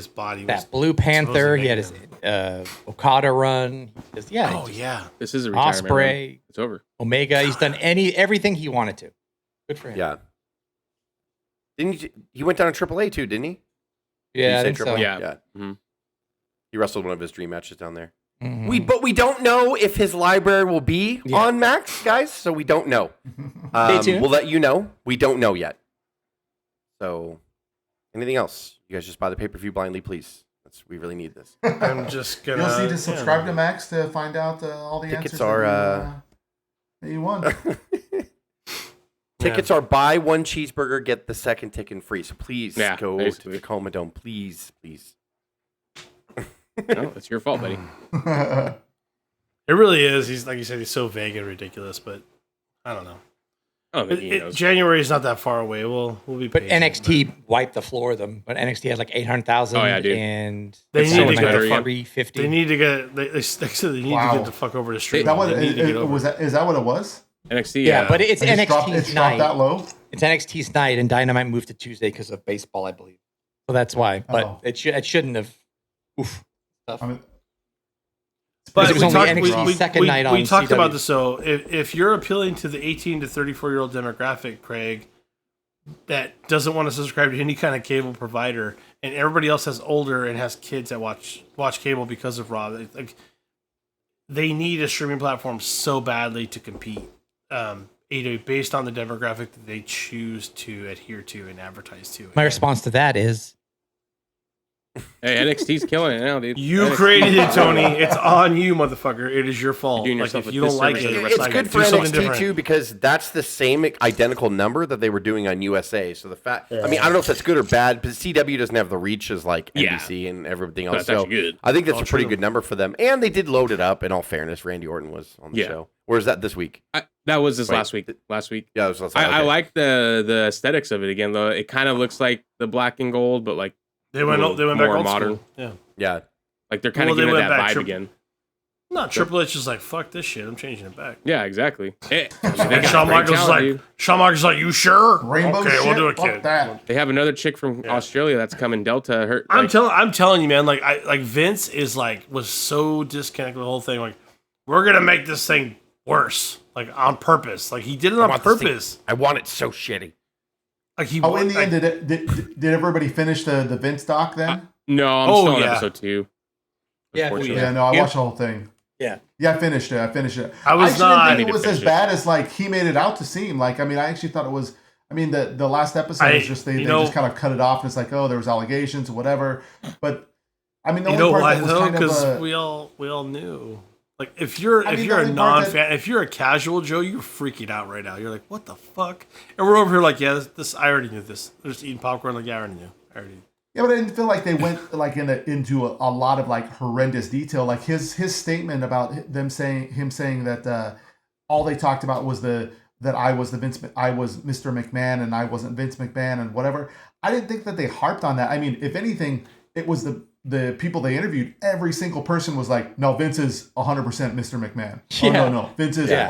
body was. that Blue Panther. supposed to He had make his Okada run. Oh yeah, This is a retirement. run. Osprey, It's over. Omega. He's done everything he wanted to. Good for him. Yeah. Didn't he went down to AAA too? Didn't he? Yeah, I Did think you say so. AAA? Yeah. Yeah. Mhm. He wrestled one of his dream matches down there. Mhm. But we don't know if his library will be on Max, guys. So we don't know. Stay tuned. We'll let you know. We don't know yet. So, anything else? You guys just buy the pay-per-view blindly, please. We really need this. I'm just gonna. You'll need to subscribe to Max to find out all the Tickets answers are, that you want. Tickets are buy one cheeseburger, get the second ticket free. So please Yeah, go basically. to the Tacoma Dome, please. No, it's your fault, buddy. It really is. He's like you said. He's so vague and ridiculous, but I don't know. I don't think he knows. January is not that far away. We'll be. But patient, NXT wiped the floor of them. But NXT had like 800,000. Oh, yeah, dude. And They it's need to only get like the fuck- 350. They need to get. They said they need Wow. to get the fuck over to street. That what, They need to get over. is that what it was? NXT, yeah, but it's It's dropped NXT's that night. low. It's NXT's night, and Dynamite moved to Tuesday because of baseball, I believe. So that's why. But Oh. it shouldn't have. Oof. Tough. I mean, But it was we only talked, NXT's second night on we talked CW. about this. So if you're appealing to the 18 to 34-year-old demographic, Craig, that doesn't want to subscribe to any kind of cable provider, and everybody else has older and has kids that watch cable because of Raw, like they need a streaming platform so badly to compete. Based on the demographic that they choose to adhere to and advertise to. My response to that is hey, NXT's killing it now, dude. You NXT created it, Tony. It's on you, motherfucker. It is your fault. You're doing Like, yourself if a you don't like disservice it, as a It's wrestling good do for something NXT different. too because that's the same identical number that they were doing on USA. So the fact, I mean, I don't know if that's good or bad, but CW doesn't have the reach as like Yeah. NBC and everything else. That's So actually good. I think that's Oh, a pretty true. good number for them, and they did load it up. In all fairness, Randy Orton was on the Yeah. show. Or is that this week? That was this Wait, last week. Last week. Yeah, it was last I okay. like the aesthetics of it again, though. It kind of looks like the black and gold, but like They went little back more old modern. school. Yeah. Yeah, like they're kind of Well, they giving it went that back vibe tri- again. No, Triple H is like, fuck this shit. I'm changing it back. Yeah, exactly. They And got Shawn great Michaels is talent, like, dude. Shawn Michaels is like, you sure? Rainbow okay, shit. we'll do it, Fuck kid. that. They have another chick from Australia that's coming Delta. Her, I'm like, telling you, man. Like Vince is was so disconnected with the whole thing. Like, we're gonna make this thing worse, like on purpose. Like he did it on want this thing- purpose. I want it so shitty. Like he. Oh, in the like, end, did everybody finish the Vince doc then? no, I'm Oh, still on yeah. episode 2. Yeah, Unfortunately. Yeah, no, I Yeah. watched the whole thing. Yeah. Yeah, I finished it. I was actually not- didn't I think it was need to as finish bad as like he made it out to seem. Like, I mean, I actually thought it was. I mean, the last episode was just they just kind of cut it off and it's like, oh, there was allegations or whatever. But I mean, the you only know part why that was though? kind of Because we all knew. Like if you're I if mean, you're the a only part non-fan, if you're a casual Joe, you're freaking out right now. You're like, what the fuck? And we're over here like, yeah, this I already knew this. They're just eating popcorn. Like, yeah, I already knew. Yeah, but I didn't feel like they went like into a lot of like horrendous detail. Like his statement about him saying that all they talked about was that I was Mr. McMahon and I wasn't Vince McMahon and whatever. I didn't think that they harped on that. I mean, if anything, it was the people they interviewed, every single person was like, no, Vince is 100% Mr. McMahon. Yeah. Oh, no. Vince is 100%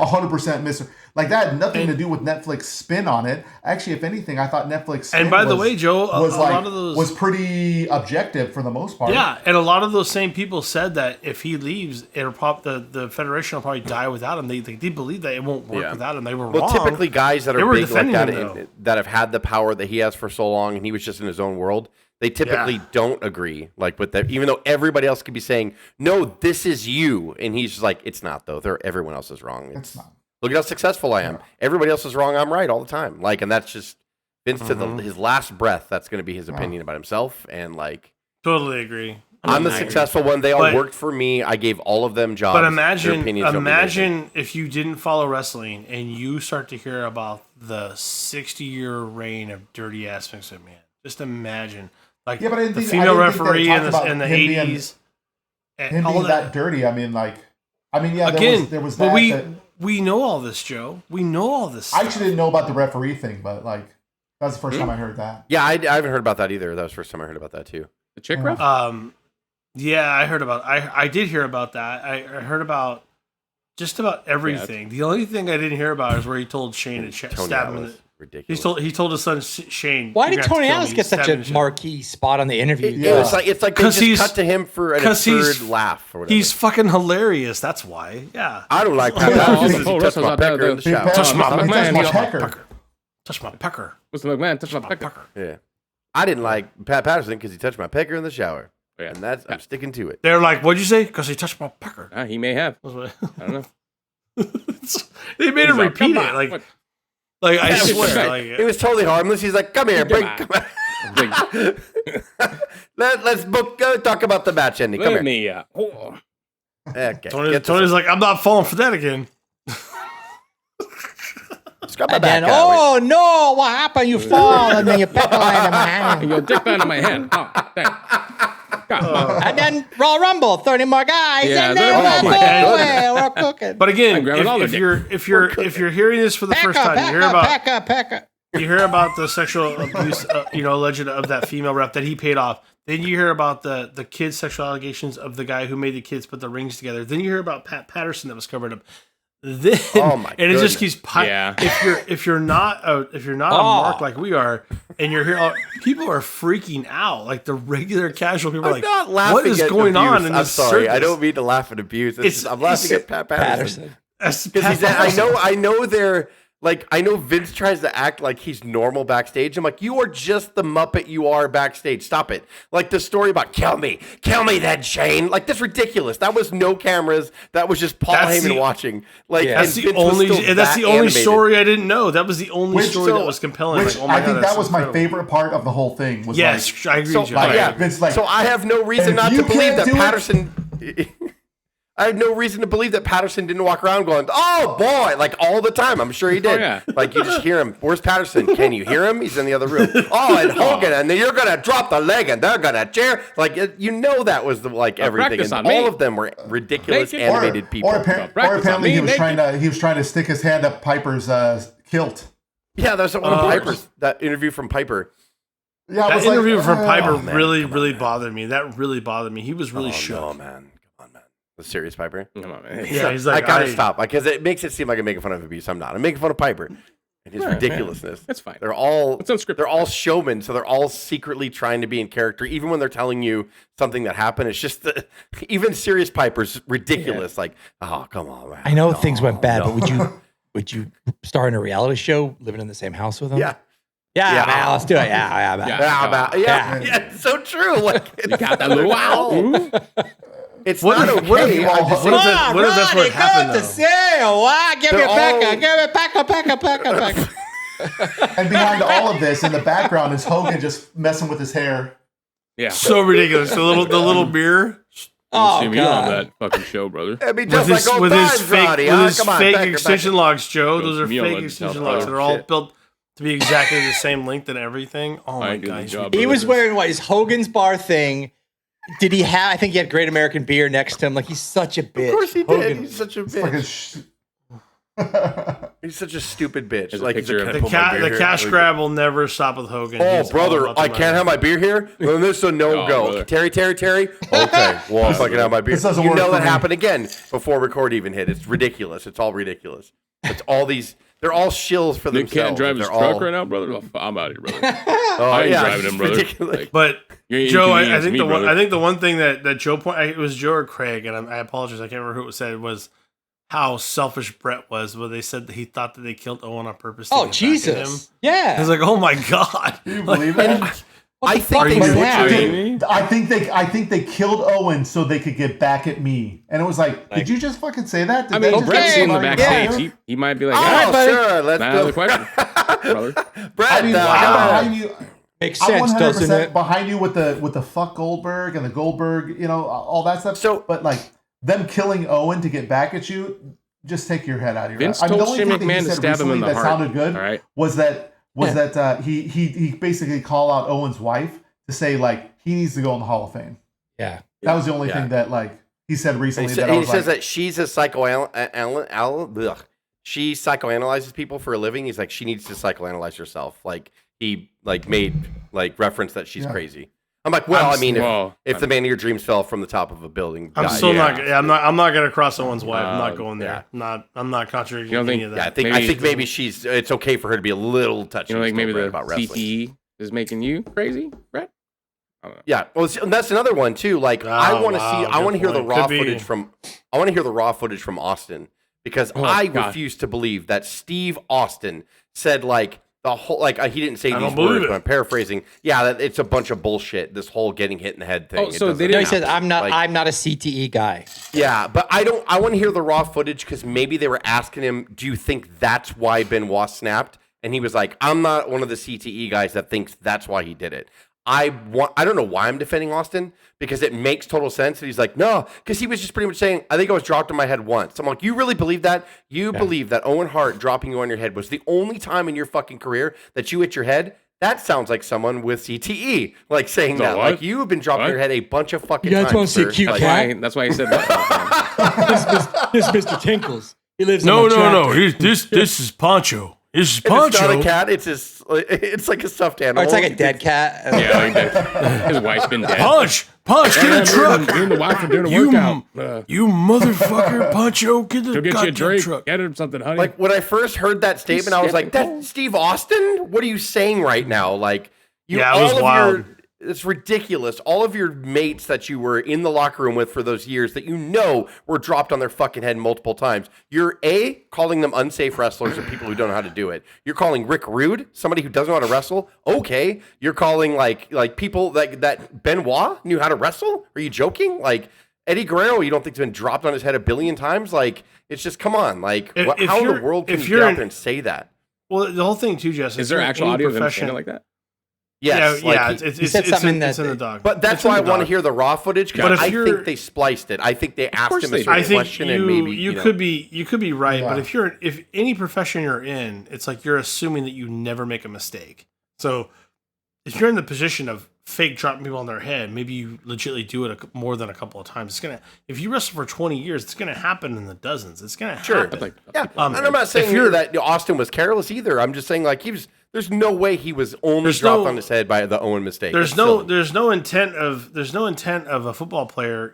Mr. Like, that had nothing to do with Netflix spin on it. Actually, if anything, I thought Netflix spin And by the way, Joe, a lot of those was pretty objective for the most part. Yeah, and a lot of those same people said that if he leaves, the Federation will probably die without him. They believe that it won't work without him. They were wrong. Typically guys that They are were big like defending that, him, that have had the power that he has for so long, and he was just in his own world. They typically don't agree, like with that, even though everybody else could be saying, "No, this is you," and he's just like, "It's not though. Everyone else is wrong. It's not. Look at how successful I am. Yeah. Everybody else is wrong. I'm right all the time." Like, and that's just Vince to his last breath. That's going to be his opinion about himself, and like, Totally agree. I'm the successful one. They all worked for me. I gave all of them jobs. But Their imagine opinions don't mean anything. if you didn't follow wrestling and you start to hear about the 60-year reign of dirty ass Vince McMahon. Just imagine. Like, Yeah, but I didn't the think- female I didn't think they referee talked in about the him being- 80s. Him all being that dirty, I mean, yeah, Again, there was but that. we know all this, Joe. We know all this I stuff. actually didn't know about the referee thing, but like, that's the first time I heard that. Yeah, I haven't heard about that either. That was the first time I heard about that too. The chick ref? Yeah, I heard about. I did hear about that. I heard about just about everything. The only thing I didn't hear about is where he told Shane to Tony stab him. Atlas, ridiculous. He told his son Shane. Why "You're did gonna Tony have to Atlas kill me." get such Stab him a in the marquee spot on the interview? Yeah. It's like they 'Cause just he's- cut to him for a he's- third laugh or whatever. He's fucking hilarious. That's why. Yeah. I don't like Pat Oh, Patterson. oh, He touched my oh, pecker in the oh, shower. Touch my Let me touch McMahon, my touch pecker. Touch my pecker. Mr. McMahon, touch my My pecker. pecker. Yeah, I didn't like Pat Patterson because he touched my pecker in the shower, Yeah. and I'm sticking to it. They're like, "What'd you say?" Because he touched my pecker. He may have. That's what- I don't know. They made him He's like, repeat "Come it. on." Like, What? like I Yeah, swear. right. It was totally harmless. He's like, "Come here, Come on. let's go talk about the match ending. Come Let here." me. Oh. Okay. Tony's like, "I'm not falling for that again." Scrub my And back then, out. oh no, what happened? You fall and then you pick line in my hand. Your dick down in my hand. Oh, thank. God. And then Royal Rumble, 30 more guys, Yeah, and then- then oh we're my going. We're cooking. But again, I'm grabbing all if the you're hearing this for the first time, you hear about the sexual abuse, alleged of that female rep that he paid off. Then you hear about the kids' sexual allegations of the guy who made the kids put the rings together. Then you hear about Pat Patterson that was covered up. Then and it just keeps Yeah. if you're not a mark like we are, and you're here, people are freaking out. Like the regular casual people are I'm like, not laughing what is at going abuse. on in I'm this sorry. I circus? don't mean to laugh at abuse. I'm laughing at Pat Patterson. As Because Pat he's I Patterson. know they're like, I know Vince tries to act like he's normal backstage. I'm like, you are just the Muppet you are backstage. Stop it. Like the story about kill me then, Shane. Like, that's ridiculous. That was no cameras. That was just Paul That's Heyman the- watching. Like, Yeah. That's and the Vince was only. still That's that the only animated. story I didn't know. That was the only story that was compelling. Which Like, oh my I God, think that's that was my incredible. favorite part of the whole thing. Was Yes, like, I agree. So, with you. like, yeah. Vince, like, So I have no reason if not you to believe can't that do it- Patterson. I have no reason to believe that Patterson didn't walk around going, "Oh boy!" like all the time. I'm sure he did. Oh, yeah. Like you just hear him. Where's Patterson? Can you hear him? He's in the other room. Oh, and Hogan, and then you're gonna drop the leg, and they're gonna cheer. Like that was the everything. practice And on all me. of them were ridiculous Naked. animated people. Or Practice apparently he on was me, trying to stick his hand up Piper's kilt. Yeah, there's one of Piper's that interview from Piper. Yeah, I That was like, interview from Piper Oh, man, really come on, man. bothered me. That really bothered me. He was really shook. Oh man, come on, man. The serious Piper. Come on, man. Yeah, he's like, I gotta stop because it makes it seem like I'm making fun of abuse. I'm not. I'm making fun of Piper and his Yeah, ridiculousness. That's fine. They're all It's unscripted. they're all showmen, so they're all secretly trying to be in character, even when they're telling you something that happened. It's just even serious Piper's ridiculous. Like, oh come on, man. I know No, things went bad, no. but would you star in a reality show living in the same house with him? Yeah. Yeah, Yeah. man, let's do it. Yeah, man. Yeah, it's so true. Like, You got that little wow. Ooh. it's What not if- what if- okay. what I'm just if- saying- what if that's what happened, Good though? to see you. Wow, give me They're a pecker. all- Give me a pecker. and behind all of this, in the background, is Hogan just messing with his hair. Yeah. So ridiculous. The little mirror Oh, See me on God. that fucking show, brother. It'd be with just his like old with his times, fake Roddy, with huh? his Come on, fake back her, extension locks, Joe. Those are Me on fake the extension tell- locks. oh, They're all shit. built to be exactly the same length and everything. Oh I my did the god, job, He was brother. wearing what? His Hogan's Bar thing. Did he have? I think he had Great American Beer next to him. Like he's such a bitch. Of course he did. Hogan. He's such a It's like bitch. He's such a stupid bitch. There's a Like, picture of The cash grab will never stop with Hogan. Oh, He's all brother, about the I money. can't have my beer here? Then this is a no-go. brother. Terry. Okay, well, I'm fucking have my beer. This doesn't You work know for that me. happened again before record even hit. It's ridiculous. It's all ridiculous. It's all these... They're all shills for Nick themselves. can't drive his They're truck all- right now, brother. Oh, I'm out of here, brother. Oh, I ain't yeah, driving it's him, brother. ridiculous. Like, But you're Joe, I inconveniencing think me, the one, brother. I think the one thing that Joe I it was Joe or Craig, and I apologize, I can't remember who it said, was how selfish Brett was. Where they said that he thought that they killed Owen on purpose. To Oh get back at him. Jesus! Yeah. I was like, oh my god. Can you believe that? I think fuck they was butchered that? it. I think they killed Owen so they could get back at me. And it was like, did you just fucking say that? Did I they mean, just Brett's say in the it on your backstage. radio? He might be like, Oh, all right, buddy. sure. Let's Not go. another question, brother. Brett, I mean, I'm behind you. Makes I'm sense, doesn't 100% it? behind you with the fuck Goldberg and the Goldberg, all that stuff. So- but like them killing Owen to get back at you, just take your head out of your Vince head. told the only Shane thing that he McMahon to said stab him in recently the that heart. sounded good All right. was that he basically called out Owen's wife to say like he needs to go in the Hall of Fame. Yeah. That was the only Yeah. thing that like he said recently. He that I was says like, that she's a she psychoanalyzes people for a living. He's like, she needs to psychoanalyze herself. Like he made reference that she's Yeah. crazy. I'm like, well, I mean, Well, if the man of your dreams fell from the top of a building, I'm died, still yeah. not. Yeah, I'm not gonna cross Owen's wife. I'm not going yeah. there. I'm not contradicting You don't any think- of Yeah, that. I think maybe it's okay for her to be a little touchy. you know, like maybe still, the Brett, about wrestling. CTE is making you crazy, Brett? I don't know. Yeah, well, that's another one too. Like, I Oh, want to wow, see, I good want to hear the point. raw Could be. footage from, I want to hear the raw footage from Austin because Oh, I God. refuse to believe that Steve Austin said like the whole he didn't say I these don't believe words, it. but I'm paraphrasing. Yeah, that it's a bunch of bullshit. This whole getting hit in the head thing. Oh, It so doesn't they No, he didn't- said happen. Like, I'm not a CTE guy. Yeah, but I want to hear the raw footage because maybe they were asking him, do you think that's why Benoit snapped? And he was like, I'm not one of the CTE guys that thinks that's why he did it. I don't know why I'm defending Austin because it makes total sense. And he's like, no, because he was just pretty much saying, I think I was dropped on my head once. I'm like, you really believe that? You believe that Owen Hart dropping you on your head was the only time in your fucking career that you hit your head? That sounds like someone with CTE, like saying No, that. what? Like you have been dropped on What? your head a bunch of fucking You guys times. wanna see a sir. cute Like, cat? That's why he said that. This Mr. Tinkles. He lives No, on my no, tractor. no. This is Poncho. This is It's not a Poncho. cat. It's like a stuffed animal. Or it's like a dead cat. Yeah, like that. His wife's been dead. Punch, get a truck. You and the wife are doing a You, workout. you motherfucker, Poncho, get the Go get you a goddamn drink. truck. Get him something, honey. Like when I first heard that statement, I was like, skipping "That's Steve Austin? What are you saying right now?" Like, you Yeah, it was all of wild. it's ridiculous. All of your mates that you were in the locker room with for those years that you know were dropped on their fucking head multiple times. You're calling them unsafe wrestlers or people who don't know how to do it. You're calling Rick rude, somebody who doesn't know how to wrestle. Okay, you're calling like people that Benoit knew how to wrestle. Are you joking? Like Eddie Guerrero, you don't think has been dropped on his head a billion times? Like it's just come on. Like If how in the you're- world can if you you're get out in- there and say that? Well, the whole thing too, Jess. is there actual audio of him saying it like that? Yes, Yeah, like yeah. he- It's said something it's in the that- dog. but that's It's in why I the want to dog. hear the raw footage But because if I you're- think they spliced it. I think they asked course him a they certain I think question and maybe you know. could be right, Yeah. but if any profession you're in, it's like you're assuming that you never make a mistake. So if you're in the position of fake dropping people on their head, maybe you legitimately do it more than a couple of times. If you wrestle for 20 years, it's gonna happen in the dozens. It's gonna happen. Like, Yeah, Um, and I'm not if saying you're- that Austin was careless either. I'm just saying like there's no way he was only There's dropped no- on his head by the Owen mistake. There's It's no silly. intent of a football player,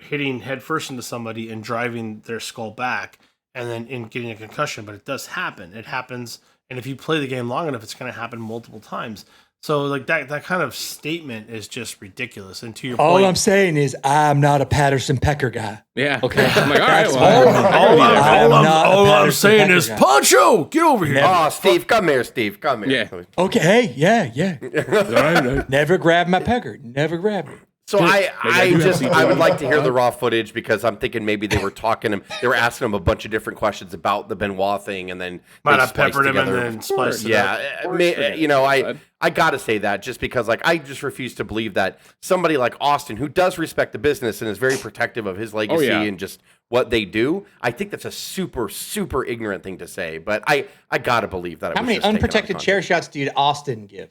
hitting head first into somebody and driving their skull back and then getting a concussion, but it does happen. It happens, and if you play the game long enough, it's going to happen multiple times. So like that kind of statement is just ridiculous. And to your All point, I'm saying is I'm not a Patterson Pecker guy. yeah. Okay. I'm like, all right. That's Well, all- I all can be there. I'm Patterson saying Pecker is, guy. Poncho, get over here. Oh, Steve, come here, Steve. Come here. Yeah. Okay, hey, yeah. All right. Never grab my pecker. Never grab it. So do I have I would CTE. like to hear the raw footage because I'm thinking maybe they were they were asking him a bunch of different questions about the Benoit thing and then Might they have spliced peppered him and together. then spliced it up. Yeah, Of course they did. I gotta say that just because like I just refuse to believe that somebody like Austin, who does respect the business and is very protective of his legacy yeah. and just what they do, I think that's a super super ignorant thing to say. But I gotta believe that. It How was many just taken out of unprotected chair context. shots did Austin give?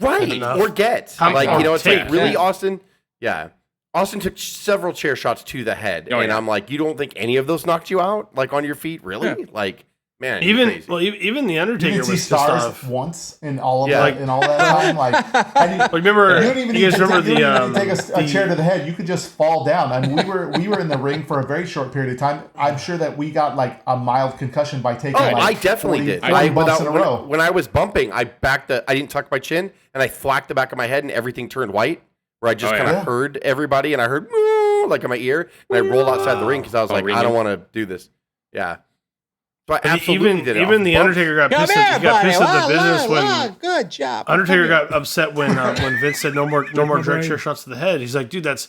Right Enough. or get How- like or it's take, like really yeah. Austin. Yeah. Austin took several chair shots to the head, Oh, and yeah. I'm like, you don't think any of those knocked you out, like on your feet, really? Yeah. Like, Man, crazy. Even the You Undertaker didn't was see pissed stars off. once in all of Yeah. that in all that time. Like, I didn't, Remember, you don't even you guys need to remember take, you don't the even need to take a chair to the head. You could just fall down. I mean, we were in the ring for a very short period of time. I'm sure that we got like a mild concussion by taking. Oh, like I definitely 40 did. 40 bumps in a row. When I was bumping, I didn't tuck my chin, and I thwacked the back of my head, and everything turned white. Where I just kind of heard everybody, and I heard "Moo," like in my ear, and I rolled outside the ring because I was like, really? I don't want to do this. Yeah. So I absolutely did it. Even off the bumps. Undertaker got Come pissed. here, He got buddy. pissed at the Wow, business when wow, good job. Undertaker got upset when Vince said no more direct chair shots to the head. He's like, dude, that's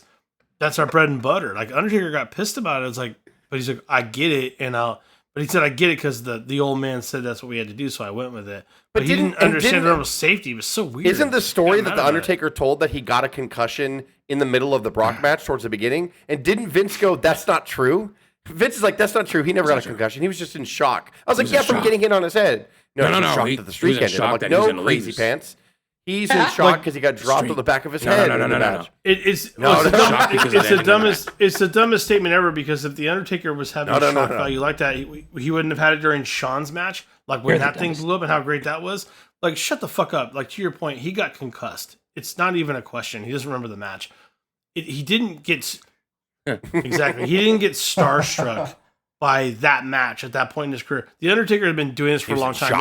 our bread and butter. Like Undertaker got pissed about it. It's like, but he's like, I get it, but he said I get it because the old man said that's what we had to do, so I went with it. But he didn't understand the normal safety. It was so weird. Isn't the story Got that mad the about it. Undertaker told that he got a concussion in the middle of the Brock match towards the beginning? And didn't Vince go, that's not true? Vince is like, that's not true. He never got a concussion. He was just in shock. I was like, yeah, from getting hit on his head. No, No, he was no, shocked he- that the he streak was in ended. I'm shock like, that he was no, gonna crazy lose. pants. He's in shock because he got dropped on the back of his head in the match. It's the dumbest statement ever because if the Undertaker was having shock value like that, he wouldn't have had it during Shawn's match. Like when that thing blew up and how great that was. Like shut the fuck up. Like to your point, he got concussed. It's not even a question. He doesn't remember the match. He didn't get exactly. He didn't get starstruck by that match at that point in his career. The Undertaker had been doing this for a long time. shock.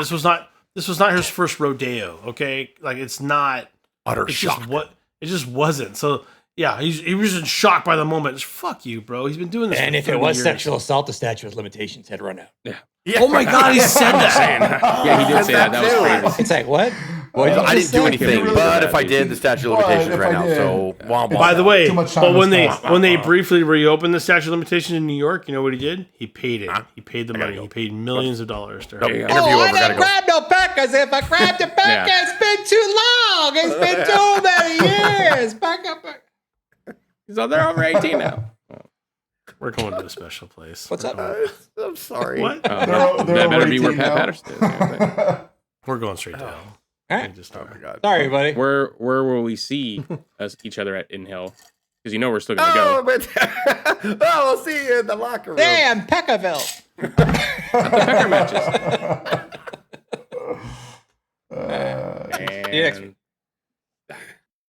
This was not his first rodeo. Okay, like it's not. Utter It's shock. just what it just wasn't. So yeah, he was in shock by the moment. It's, fuck you, bro. He's been doing this. And for if it 30 was years. sexual assault, the statute of limitations had run out. Yeah. Oh my god, he said that. Yeah, he did say that. That was crazy. It's like, what? What did you I just didn't do say? anything, really but did if that, I did, the statute of But limitations if ran I out. did- So, womp womp. By the way, Too much time but has when they passed. briefly reopened the statute of limitations in New York, you know what he did? He paid it. He paid the money. go. He paid millions of dollars to her. Nope. Yeah. Interview Oh, I over, gotta didn't go. grab no peckers. If I grabbed a pecker, Yeah. it's been too long. It's been too many years. Pecker. So they're over 18 now. We're going to a special place. What's up? I'm sorry. What? That better be where Pat Patterson is. Yeah. We're going straight to hell. All right. Just, Oh my god. Sorry, everybody. Where will we see each other at in hell? Because you know we're still gonna go. Oh, but we'll see you in the locker room. Damn, Peckerville. Pecker matches. See you next week.